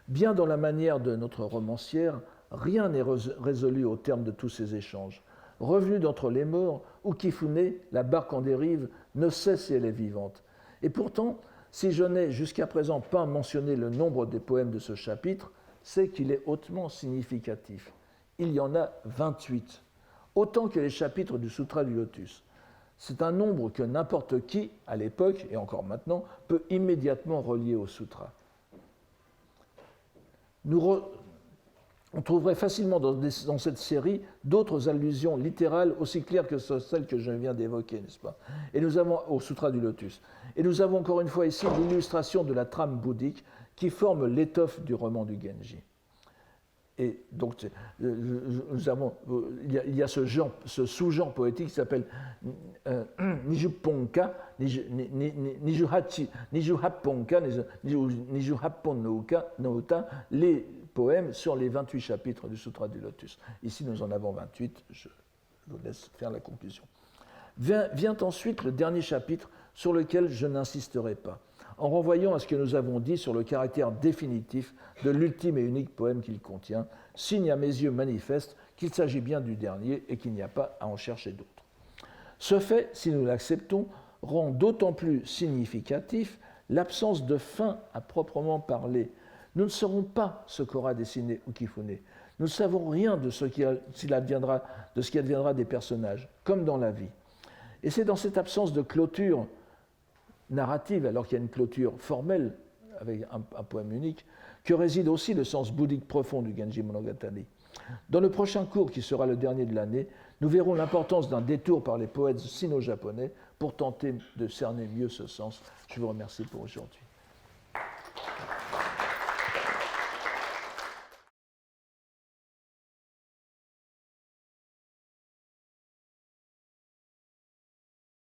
Bien dans la manière de notre romancière, rien n'est résolu au terme de tous ces échanges. Revenue d'entre les morts, Ukifune, la barque en dérive, ne sait si elle est vivante. Et pourtant, si je n'ai jusqu'à présent pas mentionné le nombre des poèmes de ce chapitre, c'est qu'il est hautement significatif. Il y en a 28, autant que les chapitres du Sutra du Lotus. C'est un nombre que n'importe qui, à l'époque, et encore maintenant, peut immédiatement relier au Sutra. On trouverait facilement dans cette série d'autres allusions littérales aussi claires que celles que je viens d'évoquer, n'est-ce pas? Et nous avons au Sutra du Lotus. Et nous avons encore une fois ici l'illustration de la trame bouddhique qui forme l'étoffe du roman du Genji. Et donc, il y a ce sous-genre poétique qui s'appelle Nijuponka, Nijuhapponka, Nijuhappon no Uta, les poèmes sur les 28 chapitres du Sutra du Lotus. Ici, nous en avons 28, je vous laisse faire la conclusion. Vient ensuite le dernier chapitre sur lequel je n'insisterai pas, en renvoyant à ce que nous avons dit sur le caractère définitif de l'ultime et unique poème qu'il contient, signe à mes yeux manifeste qu'il s'agit bien du dernier et qu'il n'y a pas à en chercher d'autres. Ce fait, si nous l'acceptons, rend d'autant plus significatif l'absence de fin à proprement parler. Nous ne saurons pas ce qu'aura dessiné Ukifune. Nous ne savons rien de ce qui adviendra des personnages, comme dans la vie. Et c'est dans cette absence de clôture narrative, alors qu'il y a une clôture formelle avec un poème unique, que réside aussi le sens bouddhique profond du Genji Monogatari. Dans le prochain cours, qui sera le dernier de l'année, nous verrons l'importance d'un détour par les poètes sino-japonais pour tenter de cerner mieux ce sens. Je vous remercie pour aujourd'hui.